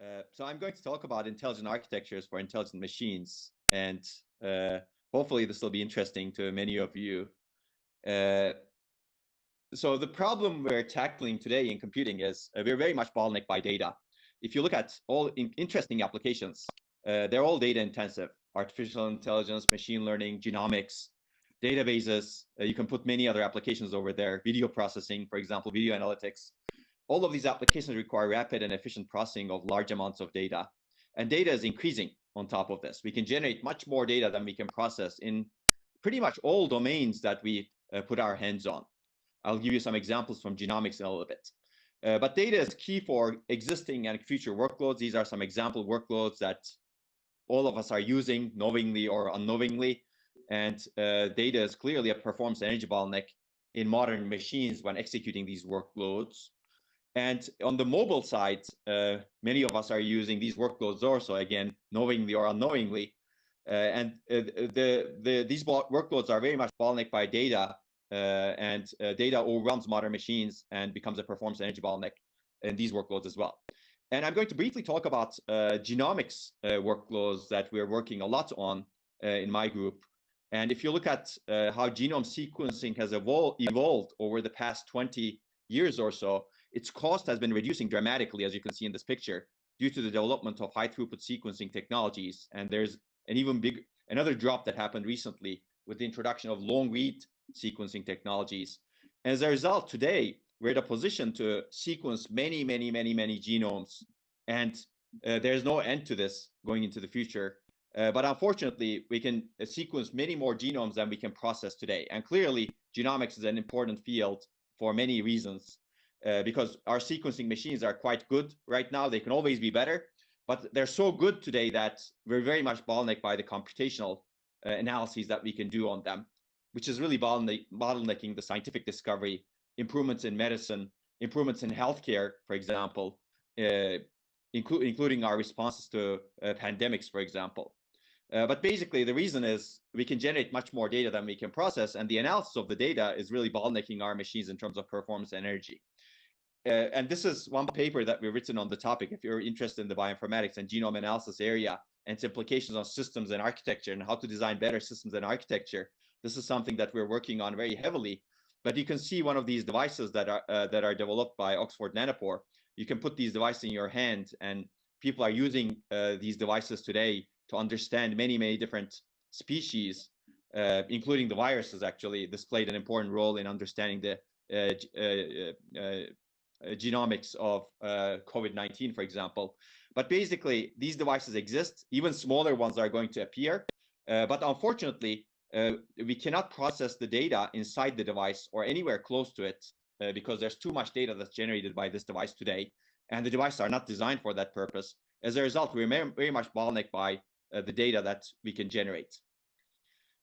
So I'm going to talk about intelligent architectures for intelligent machines, and hopefully this will be interesting to many of you. So the problem we're tackling today in computing is we're very much bottlenecked by data. If you look at all interesting applications, they're all data intensive: artificial intelligence, machine learning, genomics, databases. You can put many other applications over there, video processing, for example, video analytics. All of these applications require rapid and efficient processing of large amounts of data. And data is increasing on top of this. We can generate much more data than we can process in pretty much all domains that we put our hands on. I'll give you some examples from genomics in a little bit. But data is key for existing and future workloads. These are some example workloads that all of us are using, knowingly or unknowingly. And data is clearly a performance energy bottleneck in modern machines when executing these workloads. And on the mobile side, many of us are using these workloads also, again, knowingly or unknowingly. These workloads are very much bottlenecked by data, and data overwhelms modern machines and becomes a performance energy bottleneck in these workloads as well. And I'm going to briefly talk about genomics workloads that we're working a lot on in my group. And if you look at how genome sequencing has evolved over the past 20 years or so, its cost has been reducing dramatically, as you can see in this picture, due to the development of high throughput sequencing technologies. And there's another drop that happened recently with the introduction of long read sequencing technologies. And as a result, today, we're in a position to sequence many genomes. And there's no end to this going into the future. But unfortunately, we can sequence many more genomes than we can process today. And clearly, genomics is an important field for many reasons. Because our sequencing machines are quite good right now. They can always be better, but they're so good today that we're very much bottlenecked by the computational analyses that we can do on them, which is really bottlenecking the scientific discovery, improvements in medicine, improvements in healthcare, for example, including our responses to pandemics, for example. But basically, the reason is we can generate much more data than we can process, and the analysis of the data is really bottlenecking our machines in terms of performance and energy. And this is one paper that we've written on the topic. If you're interested in the bioinformatics and genome analysis area and its implications on systems and architecture and how to design better systems and architecture, this is something that we're working on very heavily. But you can see one of these devices that are developed by Oxford Nanopore. You can put these devices in your hand, and people are using these devices today to understand many different species, including the viruses. Actually, this played an important role in understanding the genomics of COVID-19, for example. But basically, these devices exist. Even smaller ones are going to appear. But unfortunately, we cannot process the data inside the device or anywhere close to it because there's too much data that's generated by this device today. And the devices are not designed for that purpose. As a result, we're very much bottlenecked by the data that we can generate.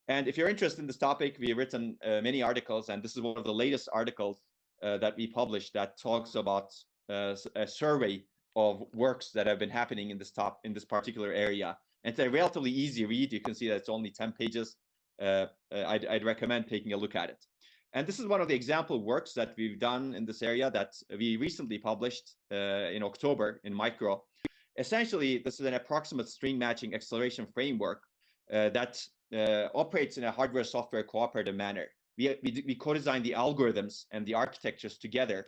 And if you're interested in this topic, we've written many articles, and this is one of the latest articles that we published that talks about a survey of works that have been happening in this particular area. And it's a relatively easy read. You can see that it's only 10 pages. I'd recommend taking a look at it. And this is one of the example works that we've done in this area that we recently published in October in Micro. Essentially, this is an approximate string matching acceleration framework that operates in a hardware-software cooperative manner. We co-design the algorithms and the architectures together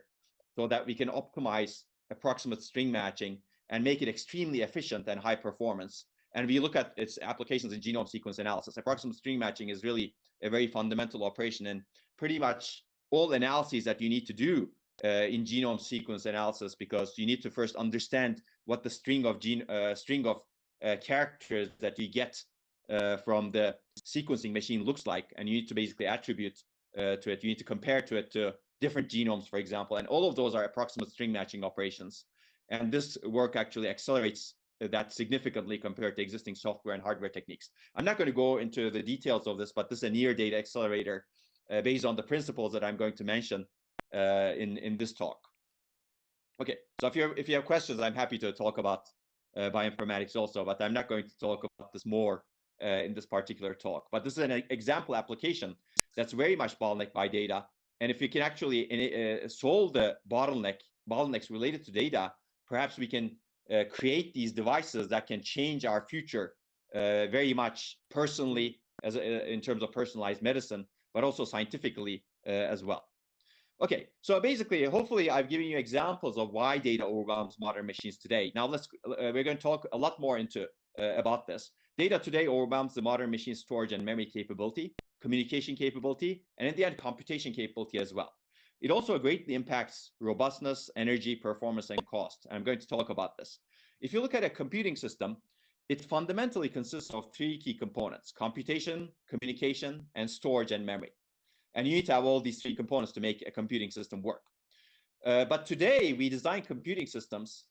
so that we can optimize approximate string matching and make it extremely efficient and high performance. And we look at its applications in genome sequence analysis. Approximate string matching is really a very fundamental operation in pretty much all analyses that you need to do in genome sequence analysis, because you need to first understand what the string of characters that you get from the sequencing machine looks like, and you need to basically attribute to it. You need to compare it to different genomes, for example, and all of those are approximate string matching operations. And this work actually accelerates that significantly compared to existing software and hardware techniques. I'm not going to go into the details of this, but this is a near data accelerator based on the principles that I'm going to mention in this talk. Okay, so if you have questions, I'm happy to talk about bioinformatics also, but I'm not going to talk about this more in this particular talk. But this is an example application that's very much bottlenecked by data. And if we can actually solve the bottlenecks related to data, perhaps we can create these devices that can change our future very much personally, as in terms of personalized medicine, but also scientifically as well. Okay, so basically, hopefully I've given you examples of why data overwhelms modern machines today. Now we're going to talk a lot more into about this. Data today overwhelms the modern machine storage and memory capability, communication capability, and in the end, computation capability as well. It also greatly impacts robustness, energy, performance, and cost. I'm going to talk about this. If you look at a computing system, it fundamentally consists of three key components: computation, communication, and storage and memory. And you need to have all these three components to make a computing system work. But today, we design computing systems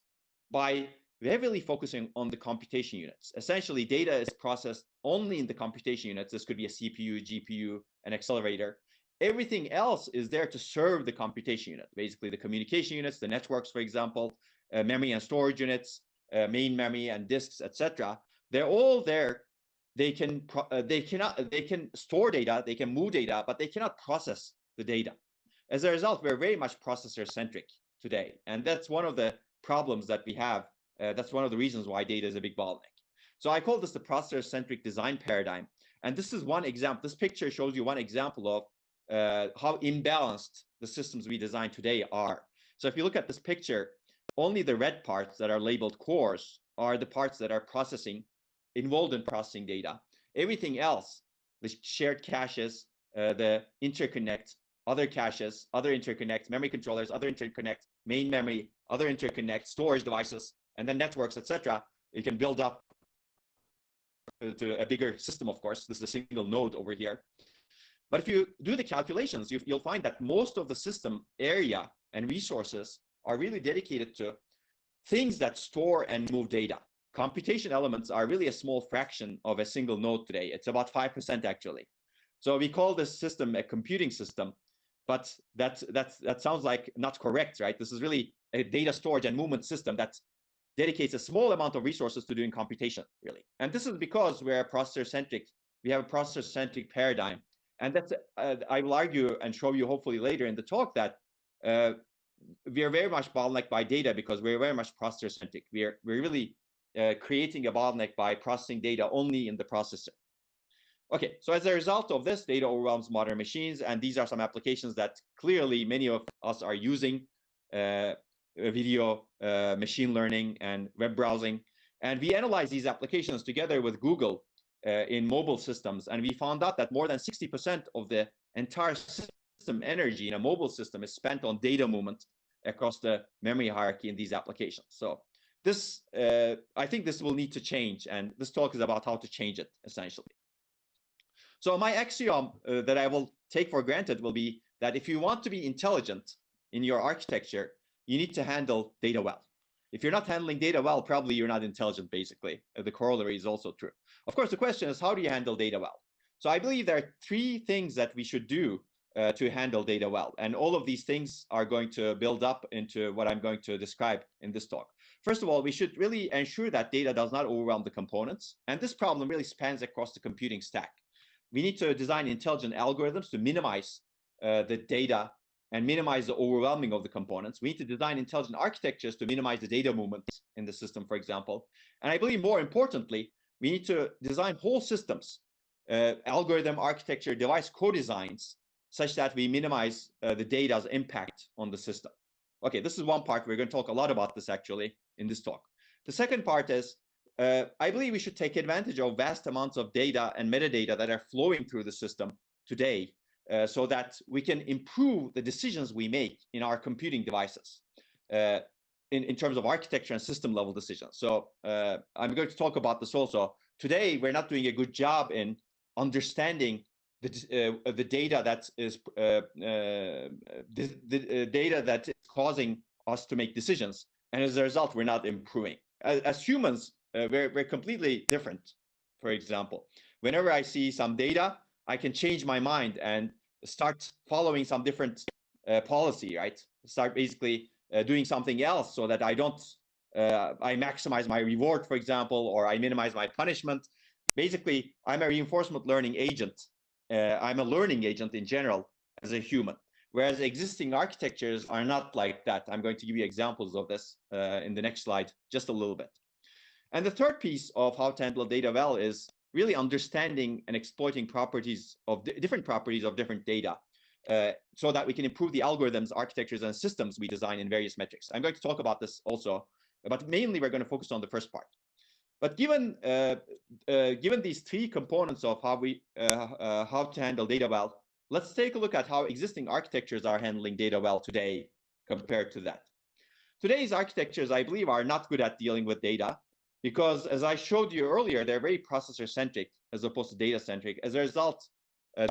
by heavily focusing on the computation units. Essentially, data is processed only in the computation units. This could be a CPU, GPU, an accelerator. Everything else is there to serve the computation unit, basically the communication units, the networks, for example, memory and storage units, main memory and disks, etc. They're all there. They can store data, they can move data, but they cannot process the data. As a result, we're very much processor-centric today, and that's one of the problems that we have. That's one of the reasons why data is a big bottleneck. So I call this the processor-centric design paradigm, and this is one example. This picture shows you one example of how imbalanced the systems we design today are. So if you look at this picture, only the red parts that are labeled cores are the parts that are involved in processing data. Everything else, the shared caches, the interconnect, other caches, other interconnect, memory controllers, other interconnect, main memory, other interconnect, storage devices, and then networks, etc. You can build up to a bigger system, of course. This is a single node over here. But if you do the calculations, you'll find that most of the system area and resources are really dedicated to things that store and move data. Computation elements are really a small fraction of a single node today. It's about 5% actually. So we call this system a computing system, but that sounds like not correct, right? This is really a data storage and movement system that dedicates a small amount of resources to doing computation, really. And this is because we're processor-centric. We have a processor-centric paradigm. And that's, I will argue and show you hopefully later in the talk that we are very much bottlenecked by data because we're very much processor-centric. We're really creating a bottleneck by processing data only in the processor. Okay, so as a result of this, data overwhelms modern machines, and these are some applications that clearly many of us are using: video, machine learning, and web browsing. And we analyze these applications together with Google in mobile systems, and we found out that more than 60% of the entire system energy in a mobile system is spent on data movement across the memory hierarchy in these applications. So this, I think this will need to change, and this talk is about how to change it, essentially. So my axiom that I will take for granted will be that if you want to be intelligent in your architecture, you need to handle data well. If you're not handling data well, probably you're not intelligent, basically. The corollary is also true. Of course, the question is, how do you handle data well? So I believe there are three things that we should do to handle data well. And all of these things are going to build up into what I'm going to describe in this talk. First of all, we should really ensure that data does not overwhelm the components. And this problem really spans across the computing stack. We need to design intelligent algorithms to minimize the data and minimize the overwhelming of the components. We need to design intelligent architectures to minimize the data movement in the system, for example. And I believe more importantly, we need to design whole systems, algorithm, architecture, device co-designs, such that we minimize the data's impact on the system. Okay, this is one part. We're going to talk a lot about this actually in this talk. The second part is, I believe we should take advantage of vast amounts of data and metadata that are flowing through the system today, so that we can improve the decisions we make in our computing devices in terms of architecture and system level decisions. So I'm going to talk about this also. Today, we're not doing a good job in understanding the data that is the data that is causing us to make decisions. And as a result, we're not improving. As humans, we're completely different. For example, whenever I see some data, I can change my mind and start following some different policy, right? Start basically doing something else so that I maximize my reward, for example, or I minimize my punishment. Basically, I'm a reinforcement learning agent. I'm a learning agent in general as a human. whereas existing architectures are not like that. I'm going to give you examples of this in the next slide, just a little bit. And the third piece of how to handle data well is really understanding and exploiting properties of different properties of different data, so that we can improve the algorithms, architectures, and systems we design in various metrics. I'm going to talk about this also, but mainly we're going to focus on the first part. But given these three components of how to handle data well, let's take a look at how existing architectures are handling data well today compared to that. Today's architectures, I believe, are not good at dealing with data because, as I showed you earlier, they're very processor-centric as opposed to data-centric. As a result,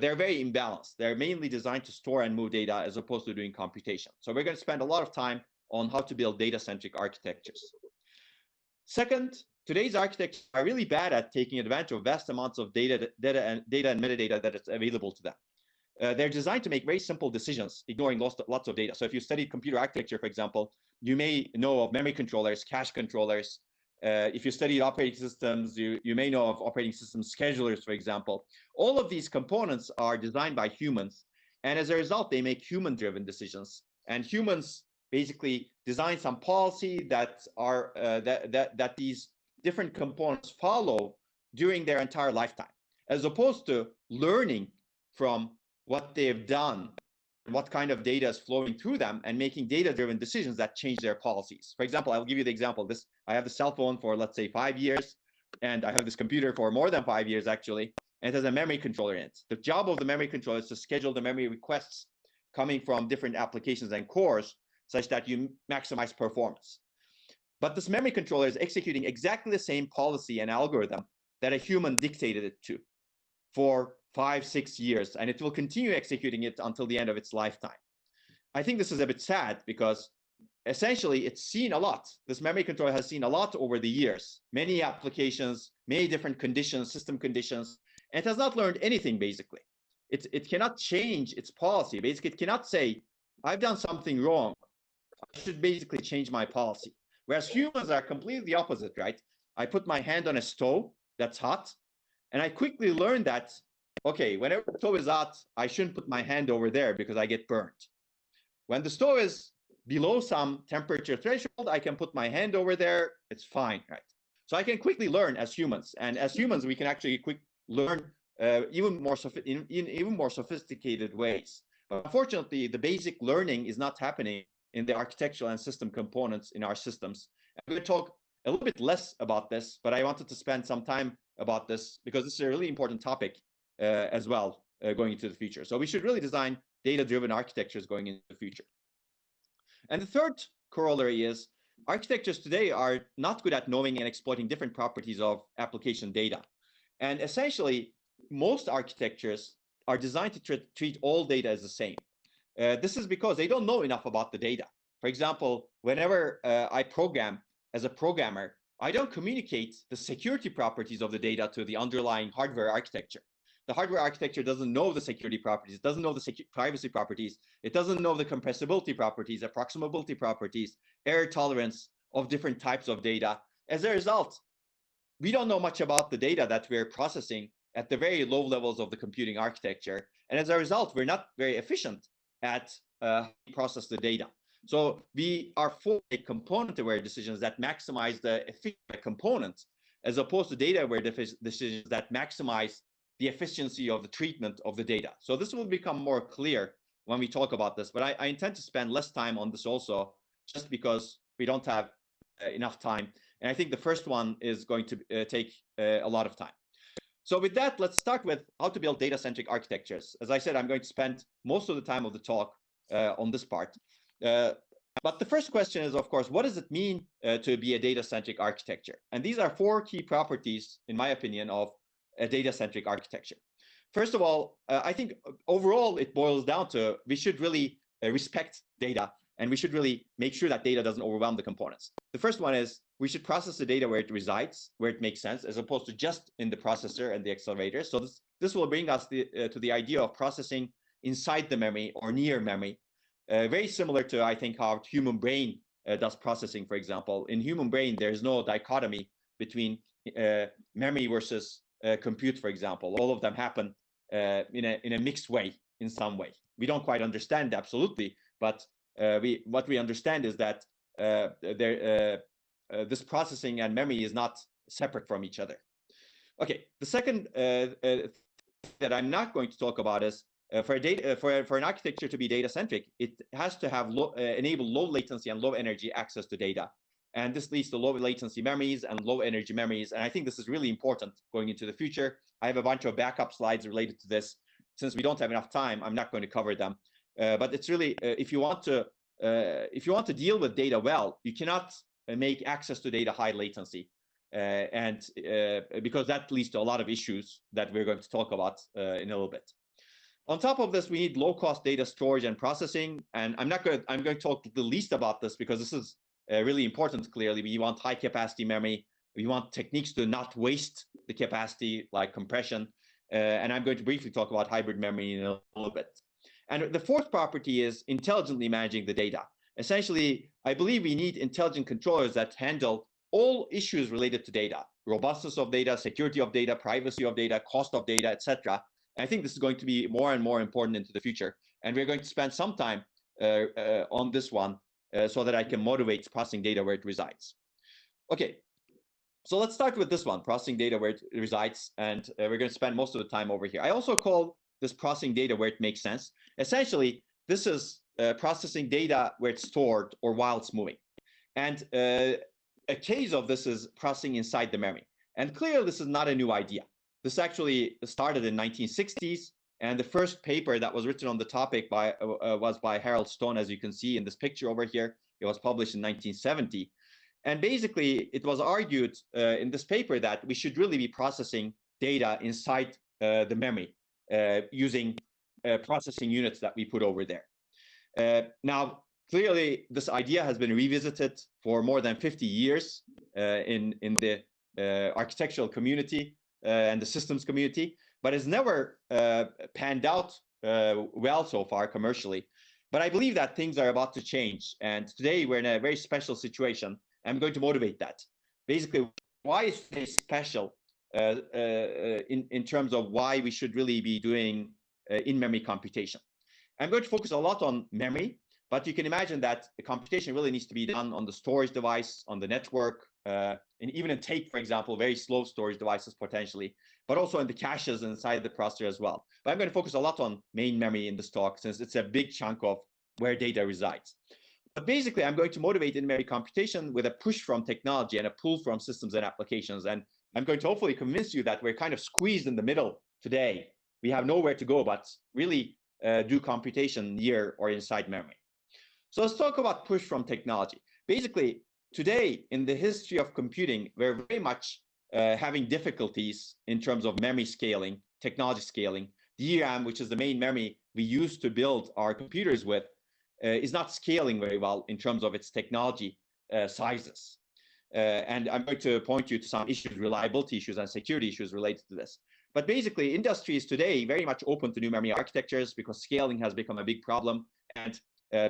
they're very imbalanced. They're mainly designed to store and move data as opposed to doing computation. So we're going to spend a lot of time on how to build data-centric architectures. Second, today's architects are really bad at taking advantage of vast amounts of data and metadata that is available to them. They're designed to make very simple decisions, ignoring lots of data. So if you study computer architecture, for example, you may know of memory controllers, cache controllers. If you study operating systems, you may know of operating system schedulers, for example. All of these components are designed by humans, and as a result, they make human-driven decisions. And humans basically design some policy that these different components follow during their entire lifetime, as opposed to learning from what they've done, what kind of data is flowing through them, and making data-driven decisions that change their policies. For example, I'll give you the example. I have the cell phone for, let's say, 5 years, and I have this computer for more than 5 years, actually, and it has a memory controller in it. The job of the memory controller is to schedule the memory requests coming from different applications and cores such that you maximize performance. But this memory controller is executing exactly the same policy and algorithm that a human dictated it to for 5-6 years, and it will continue executing it until the end of its lifetime. I think this is a bit sad because essentially it's seen a lot. This memory controller has seen a lot over the years, many applications, many different conditions, system conditions, and it has not learned anything basically. It cannot change its policy. Basically, it cannot say, I've done something wrong, I should basically change my policy. Whereas humans are completely the opposite, right? I put my hand on a stove that's hot, and I quickly learned that, okay, whenever the stove is hot, I shouldn't put my hand over there because I get burnt. When the stove is below some temperature threshold, I can put my hand over there, it's fine, right? So I can quickly learn as humans, and as humans, we can actually learn even more sophisticated ways. But unfortunately, the basic learning is not happening in the architectural and system components in our systems. I'm going to talk a little bit less about this, but I wanted to spend some time about this because this is a really important topic as well going into the future. So we should really design data-driven architectures going into the future. And the third corollary is architectures today are not good at knowing and exploiting different properties of application data. And essentially, most architectures are designed to treat all data as the same. This is because they don't know enough about the data. For example, whenever I program as a programmer, I don't communicate the security properties of the data to the underlying hardware architecture. The hardware architecture doesn't know the security properties, it doesn't know the privacy properties, it doesn't know the compressibility properties, approximability properties, error tolerance of different types of data. As a result, we don't know much about the data that we're processing at the very low levels of the computing architecture. And as a result, we're not very efficient at process the data. So we are for component-aware decisions that maximize the efficient components, as opposed to data-aware decisions that maximize the efficiency of the treatment of the data. So this will become more clear when we talk about this, but I intend to spend less time on this also, just because we don't have enough time. And I think the first one is going to take a lot of time. So with that, let's start with how to build data-centric architectures. As I said, I'm going to spend most of the time of the talk on this part. But the first question is, of course, what does it mean to be a data-centric architecture? And these are 4 key properties, in my opinion, of a data-centric architecture. First of all, I think overall it boils down to we should really respect data, and we should really make sure that data doesn't overwhelm the components. The first one is we should process the data where it resides, where it makes sense, as opposed to just in the processor and the accelerator. So this will bring us to the idea of processing inside the memory or near memory, very similar to, I think, how human brain does processing, for example. In human brain, there's no dichotomy between memory versus compute, for example. All of them happen in a mixed way, in some way, we don't quite understand absolutely, but what we understand is that this processing and memory is not separate from each other. Okay, the second that I'm not going to talk about is for an architecture to be data-centric, it has to have enable low latency and low energy access to data. And this leads to low latency memories and low energy memories. And I think this is really important going into the future. I have a bunch of backup slides related to this. Since we don't have enough time, I'm not going to cover them. But it's really, if you want to deal with data well, you cannot make access to data high latency. Because that leads to a lot of issues that we're going to talk about in a little bit. On top of this, we need low-cost data storage and processing. And I'm going to talk the least about this because this is really important. Clearly, we want high-capacity memory. We want techniques to not waste the capacity, like compression. And I'm going to briefly talk about hybrid memory in a little bit. And the fourth property is intelligently managing the data. Essentially, I believe we need intelligent controllers that handle all issues related to data: robustness of data, security of data, privacy of data, cost of data, etc. I think this is going to be more and more important into the future. And we're going to spend some time on this one so that I can motivate processing data where it resides. Okay, so let's start with this one, processing data where it resides. And we're going to spend most of the time over here. I also call this processing data where it makes sense. Essentially, this is processing data where it's stored or while it's moving. And a case of this is processing inside the memory. And clearly, this is not a new idea. This actually started in 1960s. And the first paper that was written on the topic was by Harold Stone, as you can see in this picture over here. It was published in 1970. And basically, it was argued in this paper that we should really be processing data inside the memory using processing units that we put over there. Now, clearly, this idea has been revisited for more than 50 years in the architectural community and the systems community, but it's never panned out well so far commercially. But I believe that things are about to change. And today we're in a very special situation. I'm going to motivate that. Basically, why is it special in terms of why we should really be doing in-memory computation? I'm going to focus a lot on memory, but you can imagine that the computation really needs to be done on the storage device, on the network, and even in tape, for example, very slow storage devices potentially, but also in the caches inside the processor as well. But I'm going to focus a lot on main memory in this talk, since it's a big chunk of where data resides. But basically, I'm going to motivate in-memory computation with a push from technology and a pull from systems and applications. And I'm going to hopefully convince you that we're kind of squeezed in the middle today. We have nowhere to go but really do computation near or inside memory. So let's talk about push from technology. Basically, today in the history of computing, we're very much having difficulties in terms of memory scaling, technology scaling. DRAM, which is the main memory we use to build our computers with, is not scaling very well in terms of its technology sizes. And I'm going to point you to some issues, reliability issues and security issues related to this. But basically, industry is today very much open to new memory architectures because scaling has become a big problem. And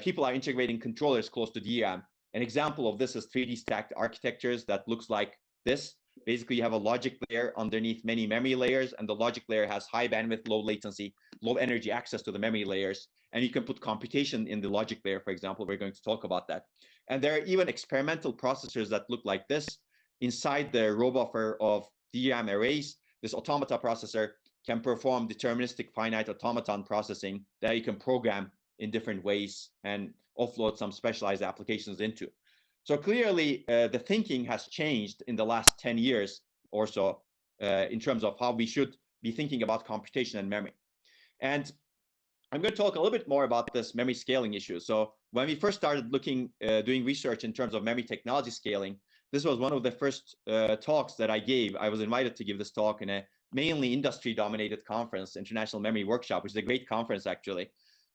people are integrating controllers close to DRAM. An example of this is 3D stacked architectures that looks like this. Basically, you have a logic layer underneath many memory layers, and the logic layer has high bandwidth, low latency, low energy access to the memory layers. And you can put computation in the logic layer, for example. We're going to talk about that. And there are even experimental processors that look like this. Inside the row buffer of DRAM arrays, this automata processor can perform deterministic finite automaton processing that you can program in different ways and offload some specialized applications into. So clearly, the thinking has changed in the last 10 years or so in terms of how we should be thinking about computation and memory. And I'm going to talk a little bit more about this memory scaling issue. So when we first started doing research in terms of memory technology scaling, this was one of the first talks that I gave. I was invited to give this talk in a mainly industry-dominated conference, International Memory Workshop, which is a great conference, actually.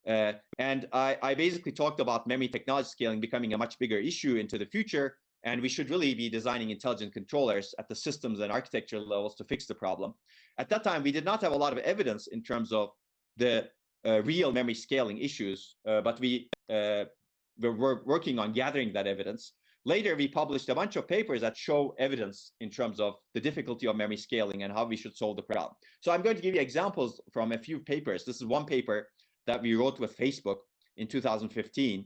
And I basically talked about memory technology scaling becoming a much bigger issue into the future, and we should really be designing intelligent controllers at the systems and architecture levels to fix the problem. At that time, we did not have a lot of evidence in terms of the real memory scaling issues, but we were working on gathering that evidence. Later, we published a bunch of papers that show evidence in terms of the difficulty of memory scaling and how we should solve the problem. So I'm going to give you examples from a few papers. This is one paper that we wrote with Facebook in 2015,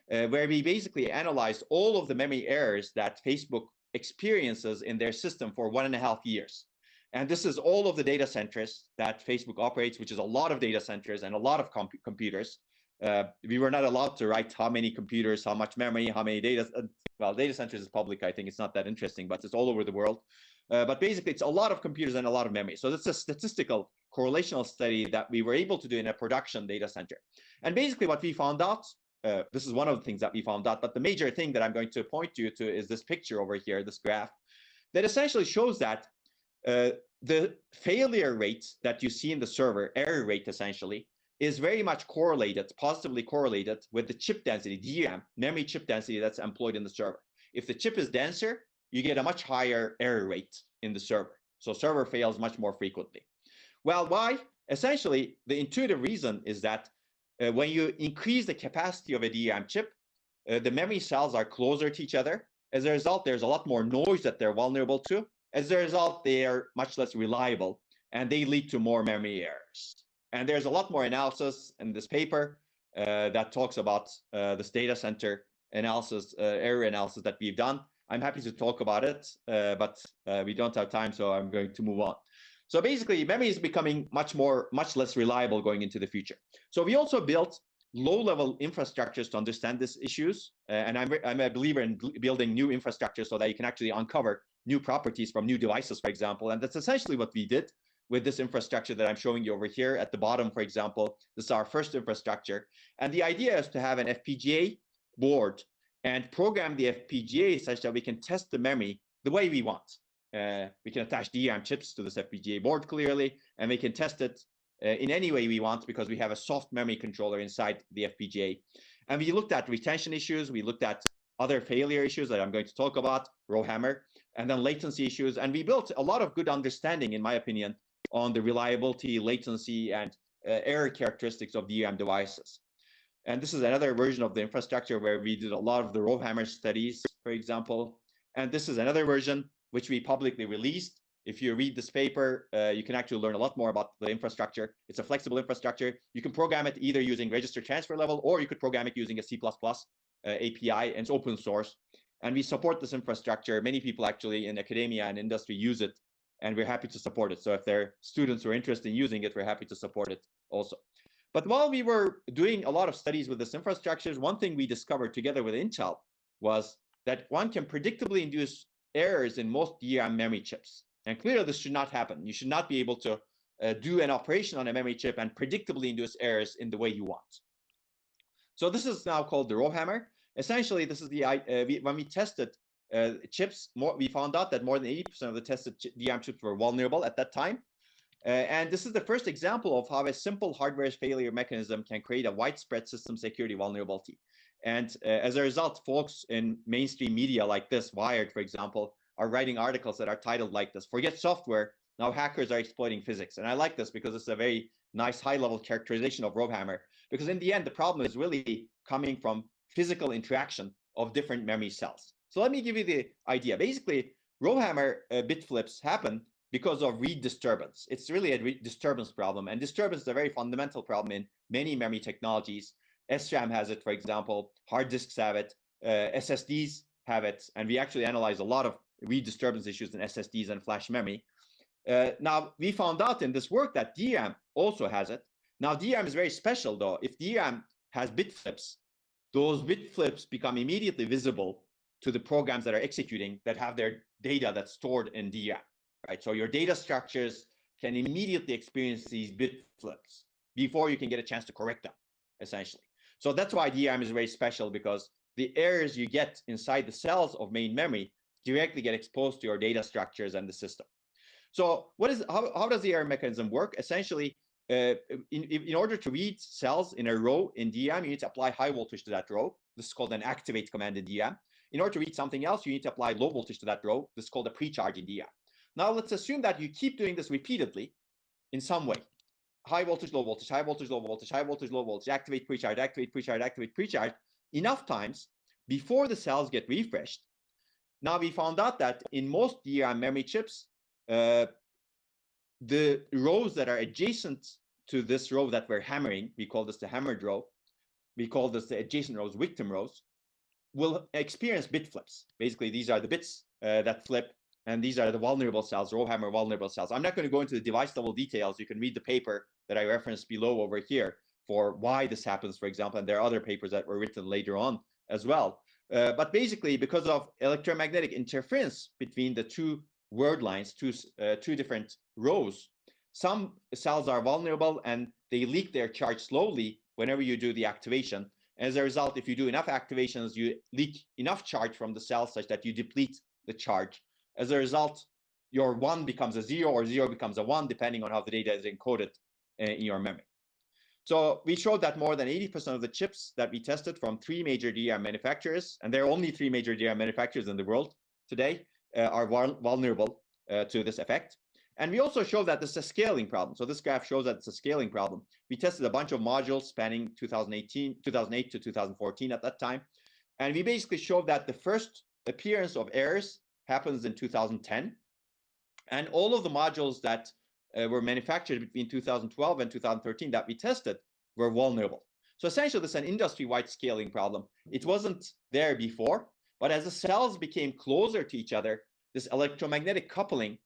where we basically analyzed all of the memory errors that Facebook experiences in their system for 1.5 years. And this is all of the data centers that Facebook operates, which is a lot of data centers and a lot of computers. We were not allowed to write how many computers, how much memory, how many data. Well, data centers is public. I think it's not that interesting, but it's all over the world. But basically, it's a lot of computers and a lot of memory. So that's a statistical correlational study that we were able to do in a production data center. And basically what we found out, this is one of the things that we found out, but the major thing that I'm going to point you to is this picture over here, this graph, that essentially shows that the failure rate that you see in the server, error rate essentially, is very much correlated, positively correlated with the chip density, DRAM, memory chip density that's employed in the server. If the chip is denser, you get a much higher error rate in the server. So server fails much more frequently. Well, why? Essentially, the intuitive reason is that when you increase the capacity of a DRAM chip, the memory cells are closer to each other. As a result, there's a lot more noise that they're vulnerable to. As a result, they are much less reliable, and they lead to more memory errors. And there's a lot more analysis in this paper that talks about this data center analysis, error analysis that we've done. I'm happy to talk about it, but we don't have time, so I'm going to move on. So basically, memory is becoming much less reliable going into the future. So we also built low-level infrastructures to understand these issues, and I'm a believer in building new infrastructure so that you can actually uncover new properties from new devices, for example. And that's essentially what we did with this infrastructure that I'm showing you over here at the bottom, for example. This is our first infrastructure. And the idea is to have an FPGA board and program the FPGA such that we can test the memory the way we want. We can attach DRAM chips to this FPGA board clearly, and we can test it in any way we want because we have a soft memory controller inside the FPGA. And we looked at retention issues, we looked at other failure issues that I'm going to talk about, RowHammer, and then latency issues. And we built a lot of good understanding, in my opinion, on the reliability, latency, and error characteristics of DRAM devices. And this is another version of the infrastructure where we did a lot of the RowHammer studies, for example. And this is another version which we publicly released. If you read this paper, you can actually learn a lot more about the infrastructure. It's a flexible infrastructure. You can program it either using register transfer level, or you could program it using a C++ API, and it's open source. And we support this infrastructure. Many people actually in academia and industry use it, and we're happy to support it. So if there are students who are interested in using it, we're happy to support it also. But while we were doing a lot of studies with this infrastructure, one thing we discovered together with Intel was that one can predictably induce errors in most DRAM memory chips. And clearly this should not happen. You should not be able to do an operation on a memory chip and predictably induce errors in the way you want. So this is now called the RowHammer. Essentially, this is the when we tested chips, we found out that more than 80% of the tested DRAM chips were vulnerable at that time. And this is the first example of how a simple hardware failure mechanism can create a widespread system security vulnerability. And as a result, folks in mainstream media like this, Wired, for example, are writing articles that are titled like this: "Forget software, now hackers are exploiting physics." And I like this because it's a very nice high-level characterization of RowHammer, because in the end, the problem is really coming from physical interaction of different memory cells. So let me give you the idea. Basically, RowHammer bit flips happen because of read disturbance. It's really a disturbance problem, and disturbance is a very fundamental problem in many memory technologies. SRAM has it, for example, hard disks have it, SSDs have it, and we actually analyze a lot of read disturbance issues in SSDs and flash memory. Now, we found out in this work that DRAM also has it. Now, DRAM is very special, though. If DRAM has bit flips, those bit flips become immediately visible to the programs that are executing that have their data that's stored in DRAM, right? So your data structures can immediately experience these bit flips before you can get a chance to correct them, essentially. So that's why DRAM is very special, because the errors you get inside the cells of main memory directly get exposed to your data structures and the system. So how does the error mechanism work? Essentially, in order to read cells in a row in DRAM, you need to apply high voltage to that row. This is called an activate command in DRAM. In order to read something else, you need to apply low voltage to that row. This is called a pre-charge in DRAM. Now let's assume that you keep doing this repeatedly in some way. High voltage, low voltage, high voltage, low voltage, high voltage, low voltage, activate, pre-charge, activate, pre-charge, activate, pre-charge, enough times before the cells get refreshed. Now we found out that in most DRAM memory chips, the rows that are adjacent to this row that we're hammering, we call this the hammered row, we call this the adjacent rows, victim rows, will experience bit flips. Basically, these are the bits that flip, and these are the vulnerable cells, RowHammer vulnerable cells. I'm not going to go into the device level details. You can read the paper that I referenced below over here for why this happens, for example, and there are other papers that were written later on as well. But basically, because of electromagnetic interference between the two word lines, two different rows, some cells are vulnerable and they leak their charge slowly whenever you do the activation. As a result, if you do enough activations, you leak enough charge from the cell such that you deplete the charge. As a result, your 1 becomes a 0 or 0 becomes a 1, depending on how the data is encoded in your memory. So we showed that more than 80% of the chips that we tested from 3 major DRAM manufacturers, and there are only 3 major DRAM manufacturers in the world today, are vulnerable to this effect. And we also showed that this is a scaling problem. So this graph shows that it's a scaling problem. We tested a bunch of modules spanning 2008 to 2014 at that time. And we basically showed that the first appearance of errors happens in 2010. And all of the modules that were manufactured between 2012 and 2013 that we tested were vulnerable. So essentially, this is an industry-wide scaling problem. It wasn't there before, but as the cells became closer to each other, this electromagnetic coupling,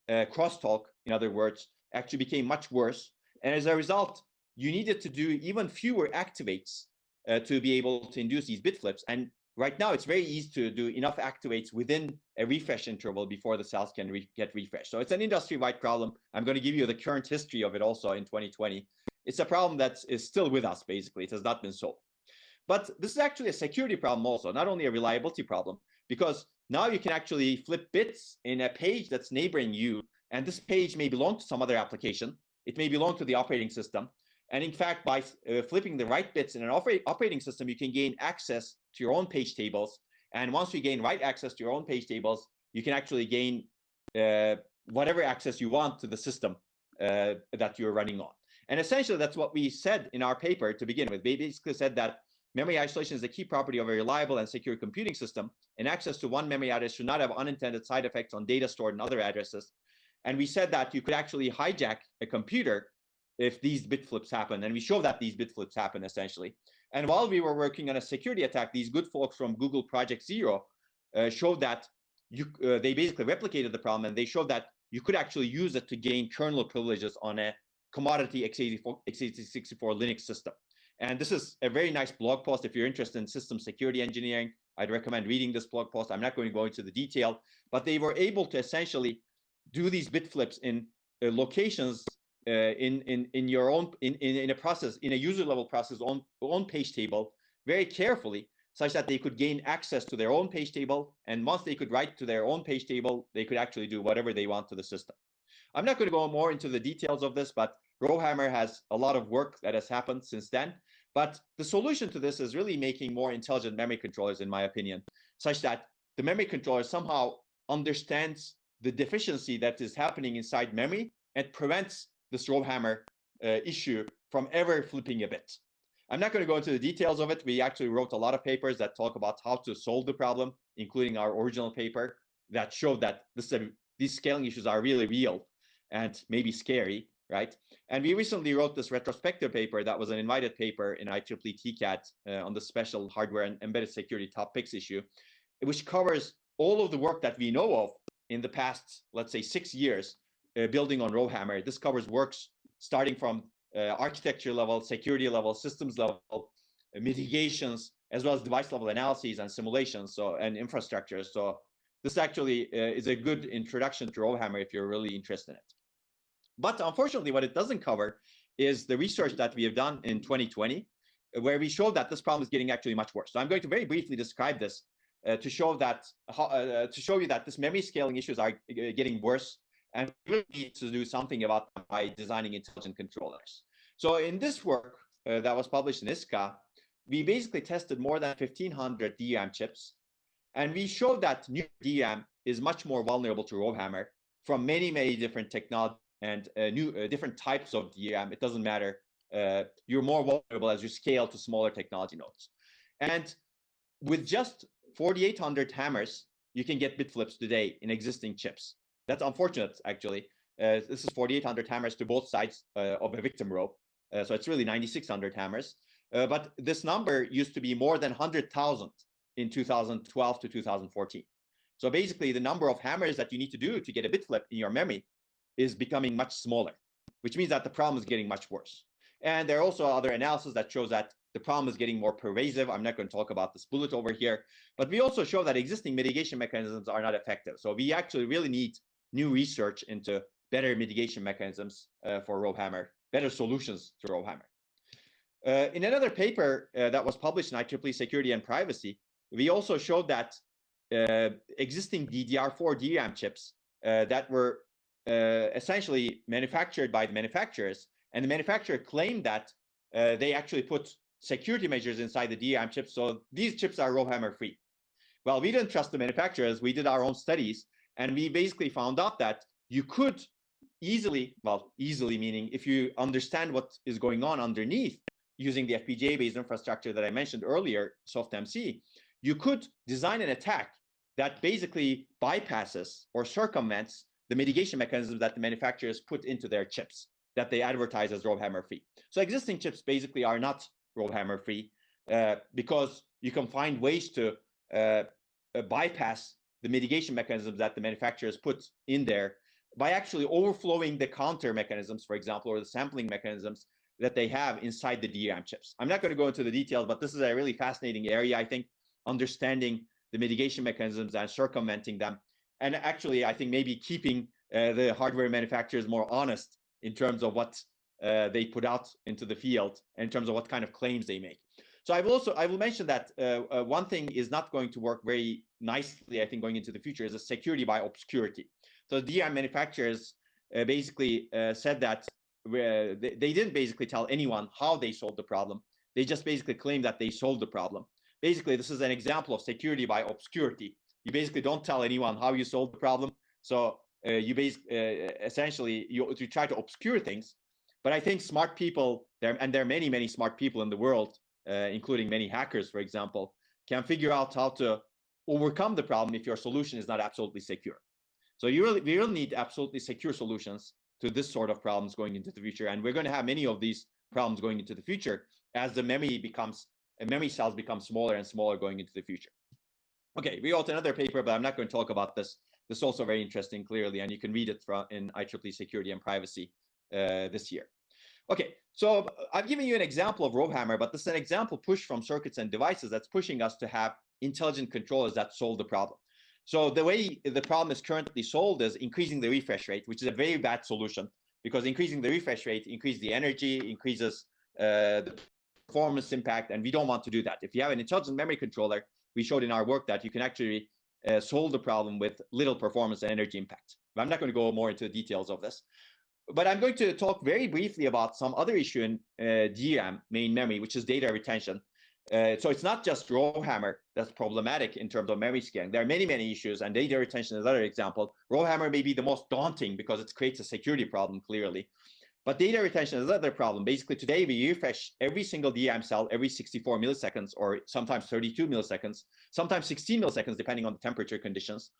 crosstalk, in other words, actually became much worse. And as a result, you needed to do even fewer activates to be able to induce these bit flips. And right now, it's very easy to do enough activates within a refresh interval before the cells can get refreshed. So it's an industry-wide problem. I'm going to give you the current history of it also in 2020. It's a problem that is still with us, basically. It has not been solved. But this is actually a security problem also, not only a reliability problem, because now you can actually flip bits in a page that's neighboring you, and this page may belong to some other application. It may belong to the operating system. And in fact, by flipping the right bits in an operating system, you can gain access to your own page tables. And once you gain right access to your own page tables, you can actually gain whatever access you want to the system that you're running on. And essentially, that's what we said in our paper to begin with. We basically said that memory isolation is a key property of a reliable and secure computing system, and access to one memory address should not have unintended side effects on data stored in other addresses. And we said that you could actually hijack a computer if these bit flips happen. And we show that these bit flips happen, essentially. And while we were working on a security attack, these good folks from Google Project Zero showed that they basically replicated the problem, and they showed that you could actually use it to gain kernel privileges on a commodity x86 Linux system. And this is a very nice blog post. If you're interested in system security engineering, I'd recommend reading this blog post. I'm not going to go into the detail, but they were able to essentially do these bit flips in locations in your own in a process, in a user level process on page table very carefully, such that they could gain access to their own page table. And once they could write to their own page table, they could actually do whatever they want to the system. I'm not going to go more into the details of this, but RowHammer has a lot of work that has happened since then. But the solution to this is really making more intelligent memory controllers, in my opinion, such that the memory controller somehow understands the deficiency that is happening inside memory and prevents this RowHammer issue from ever flipping a bit. I'm not going to go into the details of it. We actually wrote a lot of papers that talk about how to solve the problem, including our original paper that showed that these scaling issues are really real and maybe scary, right? And we recently wrote this retrospective paper that was an invited paper in IEEE TCAT on the special hardware and embedded security top picks issue, which covers all of the work that we know of in the past, let's say, 6 years, building on RowHammer. This covers works starting from architecture level, security level, systems level, mitigations, as well as device level analyses and simulations, and infrastructure. So this actually is a good introduction to RowHammer if you're really interested in it. But unfortunately, what it doesn't cover is the research that we have done in 2020, where we showed that this problem is getting actually much worse. So I'm going to very briefly describe this to show you that this memory scaling issues are getting worse, and we really need to do something about them by designing intelligent controllers. So in this work that was published in ISCA, we basically tested more than 1,500 DRAM chips, and we showed that new DRAM is much more vulnerable to RowHammer from many, many different technologies and different types of DRAM. It doesn't matter. You're more vulnerable as you scale to smaller technology nodes. And with just 4,800 hammers, you can get bit flips today in existing chips. That's unfortunate, actually. This is 4,800 hammers to both sides of a victim row. So it's really 9,600 hammers. But this number used to be more than 100,000 in 2012 to 2014. So basically, the number of hammers that you need to do to get a bit flip in your memory is becoming much smaller, which means that the problem is getting much worse. And there are also other analysis that shows that the problem is getting more pervasive. I'm not going to talk about this bullet over here, but we also show that existing mitigation mechanisms are not effective. So we actually really need new research into better mitigation mechanisms for RowHammer, better solutions to RowHammer. In another paper that was published in IEEE Security and Privacy, we also showed that existing DDR4 DRAM chips that were essentially manufactured by the manufacturers, and the manufacturer claimed that they actually put security measures inside the DRAM chips, so these chips are RowHammer free. Well, we didn't trust the manufacturers. We did our own studies, and we basically found out that you could easily meaning if you understand what is going on underneath using the FPGA-based infrastructure that I mentioned earlier, SoftMC, you could design an attack that basically bypasses or circumvents the mitigation mechanisms that the manufacturers put into their chips that they advertise as RowHammer free. So existing chips basically are not RowHammer free because you can find ways to bypass the mitigation mechanisms that the manufacturers put in there by actually overflowing the counter mechanisms, for example, or the sampling mechanisms that they have inside the DRAM chips. I'm not going to go into the details, but this is a really fascinating area, I think, understanding the mitigation mechanisms and circumventing them. And actually, I think maybe keeping the hardware manufacturers more honest in terms of what they put out into the field, in terms of what kind of claims they make. So I will mention that one thing is not going to work very nicely, I think, going into the future is a security by obscurity. So DRAM manufacturers basically said that they didn't basically tell anyone how they solved the problem. They just basically claimed that they solved the problem. Basically, this is an example of security by obscurity. You basically don't tell anyone how you solve the problem. So you essentially you try to obscure things. But I think smart people, there are many, many smart people in the world, including many hackers, for example, can figure out how to overcome the problem if your solution is not absolutely secure. So we really need absolutely secure solutions to this sort of problems going into the future. And we're going to have many of these problems going into the future as the memory cells become smaller and smaller going into the future. Okay, we wrote another paper, but I'm not going to talk about this. This is also very interesting, clearly, and you can read it in IEEE Security and Privacy this year. Okay, so I've given you an example of RowHammer, but this is an example push from circuits and devices that's pushing us to have intelligent controllers that solve the problem. So the way the problem is currently solved is increasing the refresh rate, which is a very bad solution, because increasing the refresh rate increases the energy, increases the performance impact, and we don't want to do that. If you have an intelligent memory controller, we showed in our work that you can actually solve the problem with little performance and energy impact. But I'm not going to go more into the details of this. But I'm going to talk very briefly about some other issue in DRAM, main memory, which is data retention. So it's not just RowHammer that's problematic in terms of memory scaling. There are many, many issues, and data retention is another example. RowHammer may be the most daunting because it creates a security problem, clearly. But data retention is another problem. Basically, today we refresh every single DRAM cell every 64 milliseconds, or sometimes 32 milliseconds, sometimes 16 milliseconds, depending on the temperature conditions.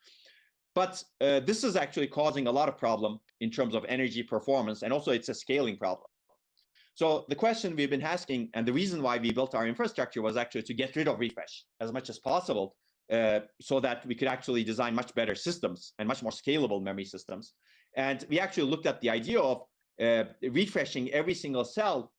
But this is actually causing a lot of problem in terms of energy performance, and also it's a scaling problem. So the question we've been asking, and the reason why we built our infrastructure, was actually to get rid of refresh as much as possible, so that we could actually design much better systems and much more scalable memory systems. And we actually looked at the idea of refreshing every single cell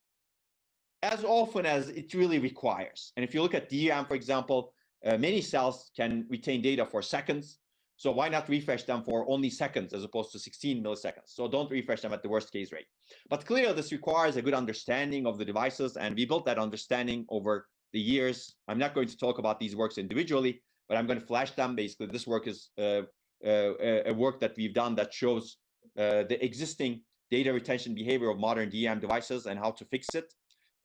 as often as it really requires. And if you look at DRAM, for example, many cells can retain data for seconds. So why not refresh them for only seconds as opposed to 16 milliseconds? So don't refresh them at the worst case rate. But clearly, this requires a good understanding of the devices, and we built that understanding over the years. I'm not going to talk about these works individually, but I'm going to flash them. Basically, this work is a work that we've done that shows the existing data retention behavior of modern DRAM devices and how to fix it.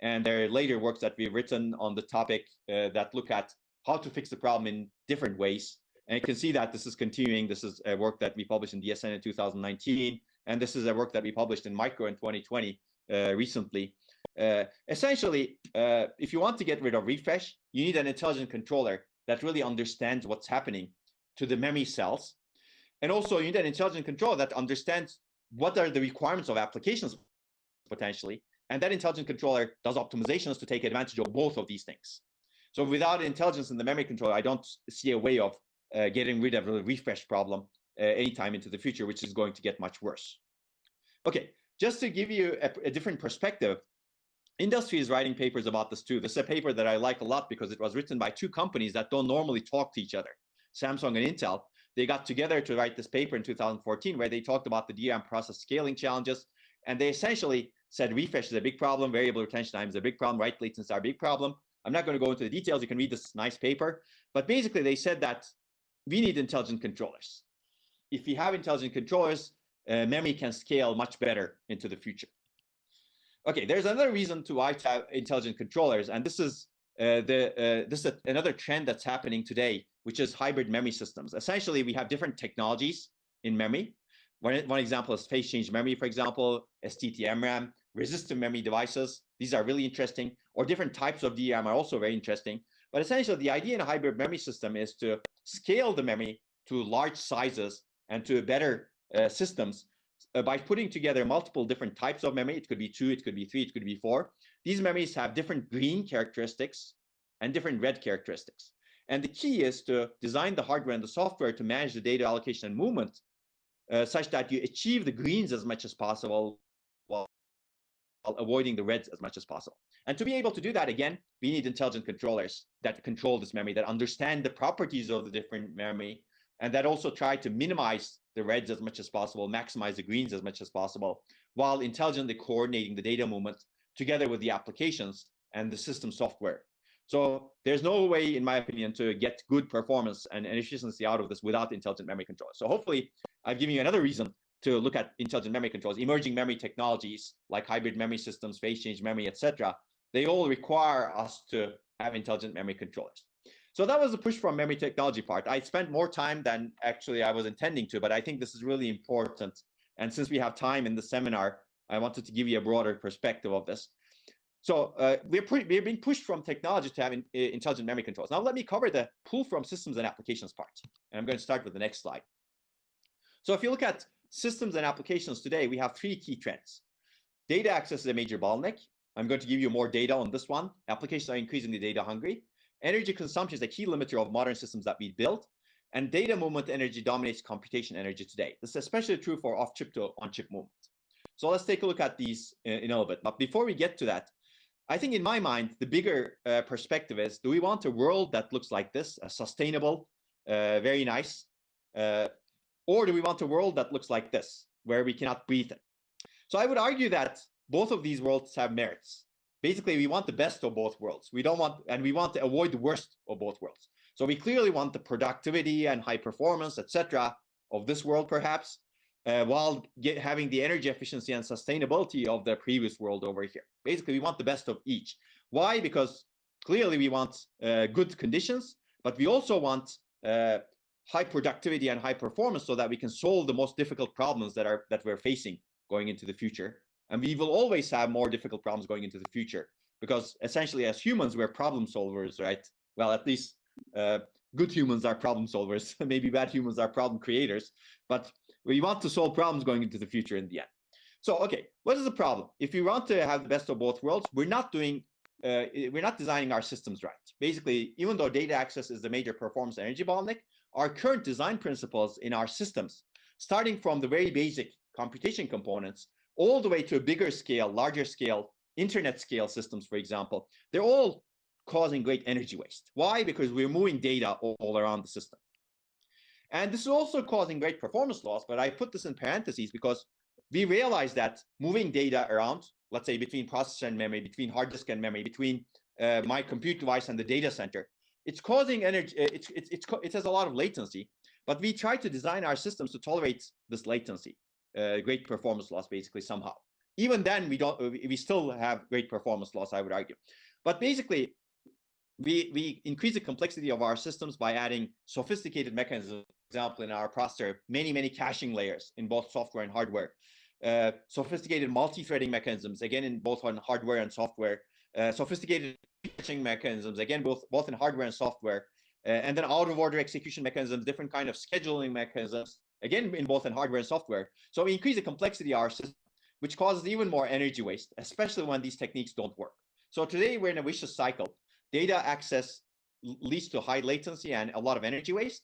And there are later works that we've written on the topic that look at how to fix the problem in different ways. And you can see that this is continuing. This is a work that we published in DSN in 2019. And this is a work that we published in Micro in 2020 recently. Essentially, if you want to get rid of refresh, you need an intelligent controller that really understands what's happening to the memory cells. And also, you need an intelligent controller that understands what are the requirements of applications potentially, and that intelligent controller does optimizations to take advantage of both of these things. So without intelligence in the memory controller, I don't see a way of getting rid of the refresh problem anytime into the future, which is going to get much worse. Okay, just to give you a different perspective, industry is writing papers about this too. This is a paper that I like a lot because it was written by two companies that don't normally talk to each other, Samsung and Intel. They got together to write this paper in 2014 where they talked about the DRAM process scaling challenges, and they essentially said refresh is a big problem, variable retention time is a big problem, write latency are a big problem. I'm not going to go into the details. You can read this nice paper. But basically, they said that we need intelligent controllers. If we have intelligent controllers, memory can scale much better into the future. Okay, there's another reason to why to have intelligent controllers, and this is another trend that's happening today, which is hybrid memory systems. Essentially, we have different technologies in memory. One example is phase change memory, for example, STT-MRAM, resistive memory devices. These are really interesting, or different types of DRAM are also very interesting. But essentially, the idea in a hybrid memory system is to scale the memory to large sizes and to better systems by putting together multiple different types of memory. It could be 2, it could be 3, it could be 4. These memories have different green characteristics and different red characteristics. And the key is to design the hardware and the software to manage the data allocation and movement such that you achieve the greens as much as possible while avoiding the reds as much as possible. And to be able to do that, again, we need intelligent controllers that control this memory, that understand the properties of the different memory, and that also try to minimize the reds as much as possible, maximize the greens as much as possible, while intelligently coordinating the data movement together with the applications and the system software. So there's no way, in my opinion, to get good performance and efficiency out of this without intelligent memory control. So hopefully I've given you another reason to look at intelligent memory controls. Emerging memory technologies like hybrid memory systems, phase change memory, etc. They all require us to have intelligent memory controllers. So that was the push from memory technology part. I spent more time than actually I was intending to, but I think this is really important. And since we have time in the seminar, I wanted to give you a broader perspective of this. So we're being pushed from technology to have intelligent memory controls. Now let me cover the pull from systems and applications part. And I'm going to start with the next slide. So if you look at systems and applications today, we have 3 key trends. Data access is a major bottleneck. I'm going to give you more data on this one. Applications are increasingly data hungry. Energy consumption is a key limiter of modern systems that we build. And data movement energy dominates computation energy today. This is especially true for off-chip to on-chip movement. So let's take a look at these in a little bit. But before we get to that, I think in my mind, the bigger perspective is, do we want a world that looks like this, sustainable, very nice, or do we want a world that looks like this, where we cannot breathe it? So I would argue that both of these worlds have merits. Basically, we want the best of both worlds. We want to avoid the worst of both worlds. So we clearly want the productivity and high performance, etc., of this world, perhaps, while having the energy efficiency and sustainability of the previous world over here. Basically, we want the best of each. Why? Because clearly we want good conditions, but we also want high productivity and high performance so that we can solve the most difficult problems that we're facing going into the future. And we will always have more difficult problems going into the future because essentially as humans, we're problem solvers, right? Well, at least good humans are problem solvers. Maybe bad humans are problem creators, but we want to solve problems going into the future in the end. So, okay, what is the problem? If we want to have the best of both worlds, we're not designing our systems right. Basically, even though data access is the major performance energy bottleneck, our current design principles in our systems, starting from the very basic computation components, all the way to a bigger scale, larger scale, internet scale systems, for example, they're all causing great energy waste. Why? Because we're moving data all around the system. And this is also causing great performance loss, but I put this in parentheses because we realize that moving data around, let's say between processor and memory, between hard disk and memory, between my compute device and the data center, it's causing energy, it has a lot of latency, but we try to design our systems to tolerate this latency, great performance loss basically somehow. Even then, we still have great performance loss, I would argue. But basically, we increase the complexity of our systems by adding sophisticated mechanisms. For example, in our processor, many caching layers in both software and hardware, sophisticated multi-threading mechanisms, again, in both on hardware and software, sophisticated caching mechanisms, again, both in hardware and software, and then out-of-order execution mechanisms, different kind of scheduling mechanisms, again, in both in hardware and software. So we increase the complexity of our system, which causes even more energy waste, especially when these techniques don't work. So today we're in a vicious cycle. Data access leads to high latency and a lot of energy waste.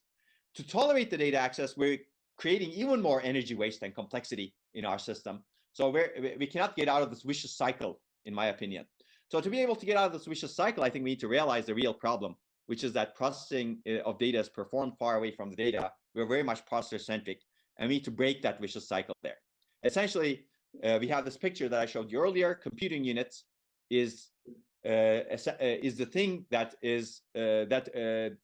To tolerate the data access, we're creating even more energy waste and complexity in our system. So we cannot get out of this vicious cycle, in my opinion. So to be able to get out of this vicious cycle, I think we need to realize the real problem, which is that processing of data is performed far away from the data. We're very much processor-centric, and we need to break that vicious cycle there. Essentially, we have this picture that I showed you earlier. Computing units is the thing that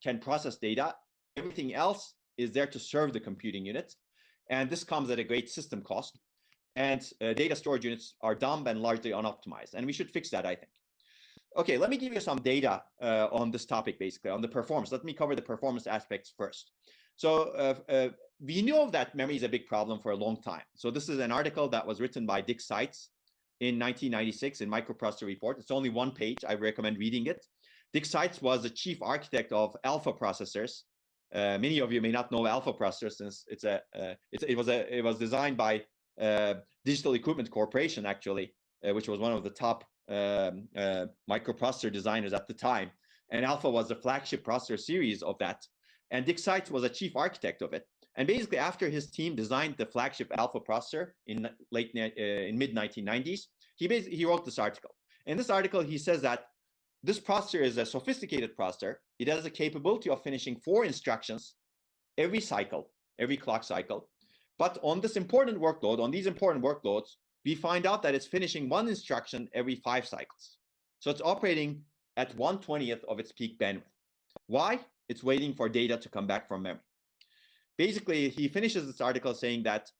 can process data. Everything else is there to serve the computing unit, and this comes at a great system cost. And data storage units are dumb and largely unoptimized, and we should fix that, I think. Okay, let me give you some data on this topic, basically, on the performance. Let me cover the performance aspects first. So we know that memory is a big problem for a long time. So this is an article that was written by Dick Seitz in 1996 in Microprocessor Report. It's only one page. I recommend reading it. Dick Seitz was the chief architect of alpha processors. Many of you may not know alpha processors, since it was designed by Digital Equipment Corporation, actually, which was one of the top microprocessor designers at the time. And alpha was the flagship processor series of that. And Dick Seitz was a chief architect of it. And basically, after his team designed the flagship alpha processor in mid-1990s, he wrote this article. In this article, he says that this processor is a sophisticated processor. It has the capability of finishing 4 instructions every cycle, every clock cycle. But on these important workloads, we find out that it's finishing 1 instruction every 5 cycles. So it's operating at 1/20th of its peak bandwidth. Why? It's waiting for data to come back from memory. Basically, he finishes this article saying that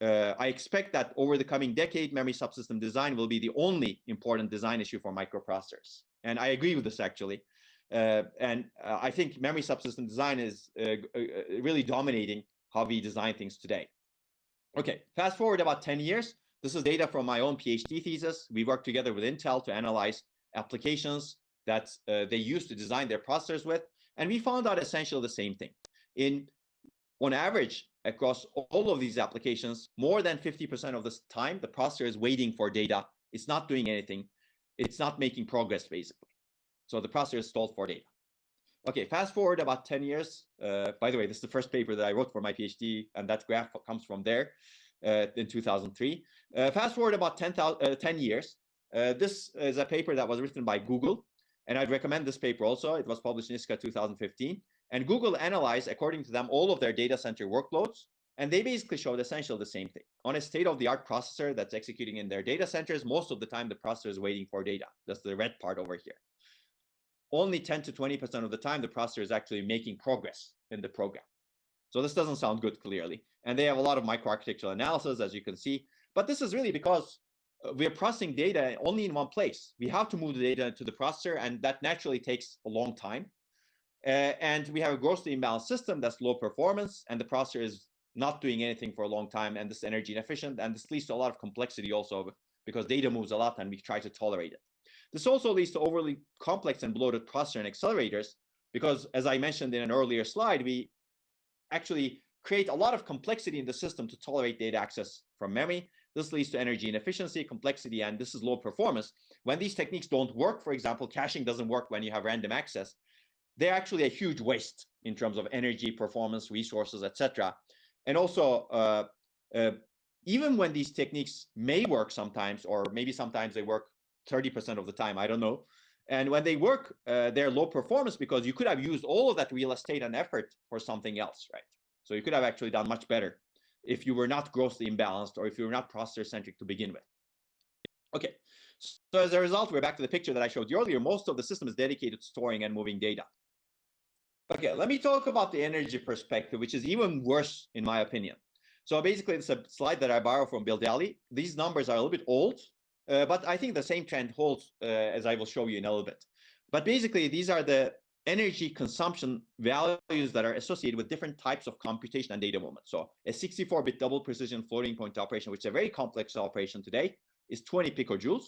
I expect that over the coming decade, memory subsystem design will be the only important design issue for microprocessors. And I agree with this, actually. I think memory subsystem design is really dominating how we design things today. Okay, fast forward about 10 years. This is data from my own PhD thesis. We worked together with Intel to analyze applications that they used to design their processors with. And we found out essentially the same thing. On average, across all of these applications, more than 50% of the time, the processor is waiting for data. It's not doing anything. It's not making progress, basically. So the processor is stalled for data. Okay, fast forward about 10 years. By the way, this is the first paper that I wrote for my PhD, and that graph comes from there in 2003. Fast forward about 10 years. This is a paper that was written by Google, and I'd recommend this paper also. It was published in ISCA 2015. And Google analyzed, according to them, all of their data center workloads, and they basically showed essentially the same thing. On a state-of-the-art processor that's executing in their data centers, most of the time the processor is waiting for data. That's the red part over here. Only 10 to 20% of the time, the processor is actually making progress in the program. So this doesn't sound good, clearly. And they have a lot of microarchitectural analysis, as you can see. But this is really because we're processing data only in one place. We have to move the data to the processor, and that naturally takes a long time. And we have a grossly imbalanced system that's low performance, and the processor is not doing anything for a long time, and this is energy inefficient, and this leads to a lot of complexity also, because data moves a lot and we try to tolerate it. This also leads to overly complex and bloated processor and accelerators, because as I mentioned in an earlier slide, we actually create a lot of complexity in the system to tolerate data access from memory. This leads to energy inefficiency, complexity, and this is low performance. When these techniques don't work, for example, caching doesn't work when you have random access, they're actually a huge waste in terms of energy, performance, resources, etc. And also, even when these techniques may work sometimes, or maybe sometimes they work 30% of the time, I don't know. And when they work, they're low performance because you could have used all of that real estate and effort for something else, right? So you could have actually done much better if you were not grossly imbalanced or if you were not processor-centric to begin with. Okay, so as a result, we're back to the picture that I showed you earlier. Most of the system is dedicated to storing and moving data. Okay, let me talk about the energy perspective, which is even worse in my opinion. So basically, it's a slide that I borrowed from Bill Daly. These numbers are a little bit old, but I think the same trend holds, as I will show you in a little bit. But basically, these are the energy consumption values that are associated with different types of computation and data movement. So a 64-bit double precision floating point operation, which is a very complex operation today, is 20 picojoules.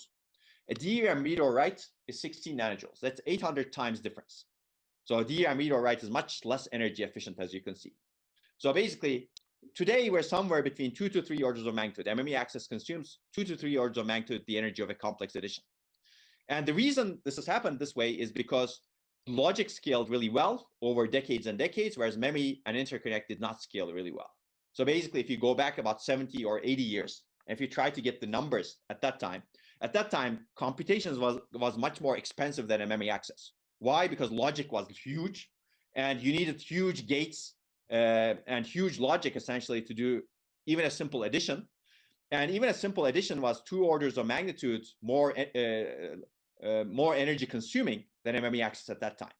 A DRAM read or write is 16 nanojoules. That's 800 times difference. So a DRAM read or write is much less energy efficient, as you can see. So basically, today we're somewhere between 2 to 3 orders of magnitude. Memory access consumes 2 to 3 orders of magnitude the energy of a complex addition. And the reason this has happened this way is because logic scaled really well over decades and decades, whereas memory and interconnect did not scale really well. So basically, if you go back about 70 or 80 years, and if you try to get the numbers at that time, computations was much more expensive than a memory access. Why? Because logic was huge, and you needed huge gates and huge logic essentially to do even a simple addition. And even a simple addition was 2 orders of magnitude more energy consuming than a memory access at that time.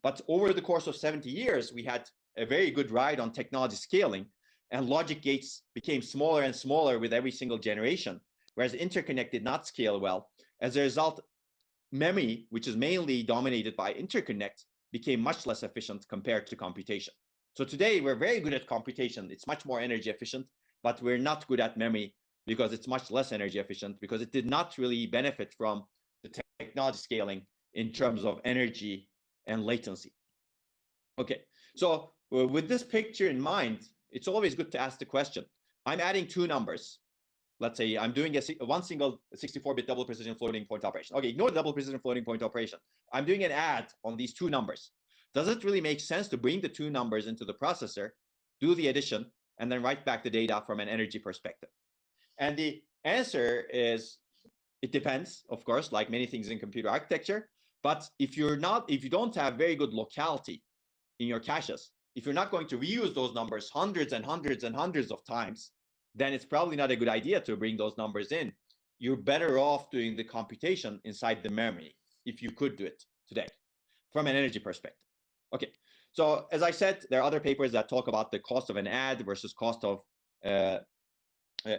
But over the course of 70 years, we had a very good ride on technology scaling, and logic gates became smaller and smaller with every single generation, whereas interconnect did not scale well. As a result, memory, which is mainly dominated by interconnect, became much less efficient compared to computation. So today we're very good at computation. It's much more energy efficient, but we're not good at memory because it's much less energy efficient, because it did not really benefit from the technology scaling in terms of energy and latency. Okay, so with this picture in mind, it's always good to ask the question. I'm adding 2 numbers. Let's say I'm doing one single 64-bit double precision floating point operation. Okay, ignore the double precision floating point operation. I'm doing an add on these 2 numbers. Does it really make sense to bring the 2 numbers into the processor, do the addition, and then write back the data from an energy perspective? And the answer is, it depends, of course, like many things in computer architecture. But if you don't have very good locality in your caches, if you're not going to reuse those numbers hundreds and hundreds and hundreds of times, then it's probably not a good idea to bring those numbers in. You're better off doing the computation inside the memory, if you could do it today, from an energy perspective. Okay, so as I said, there are other papers that talk about the cost of an add versus cost of a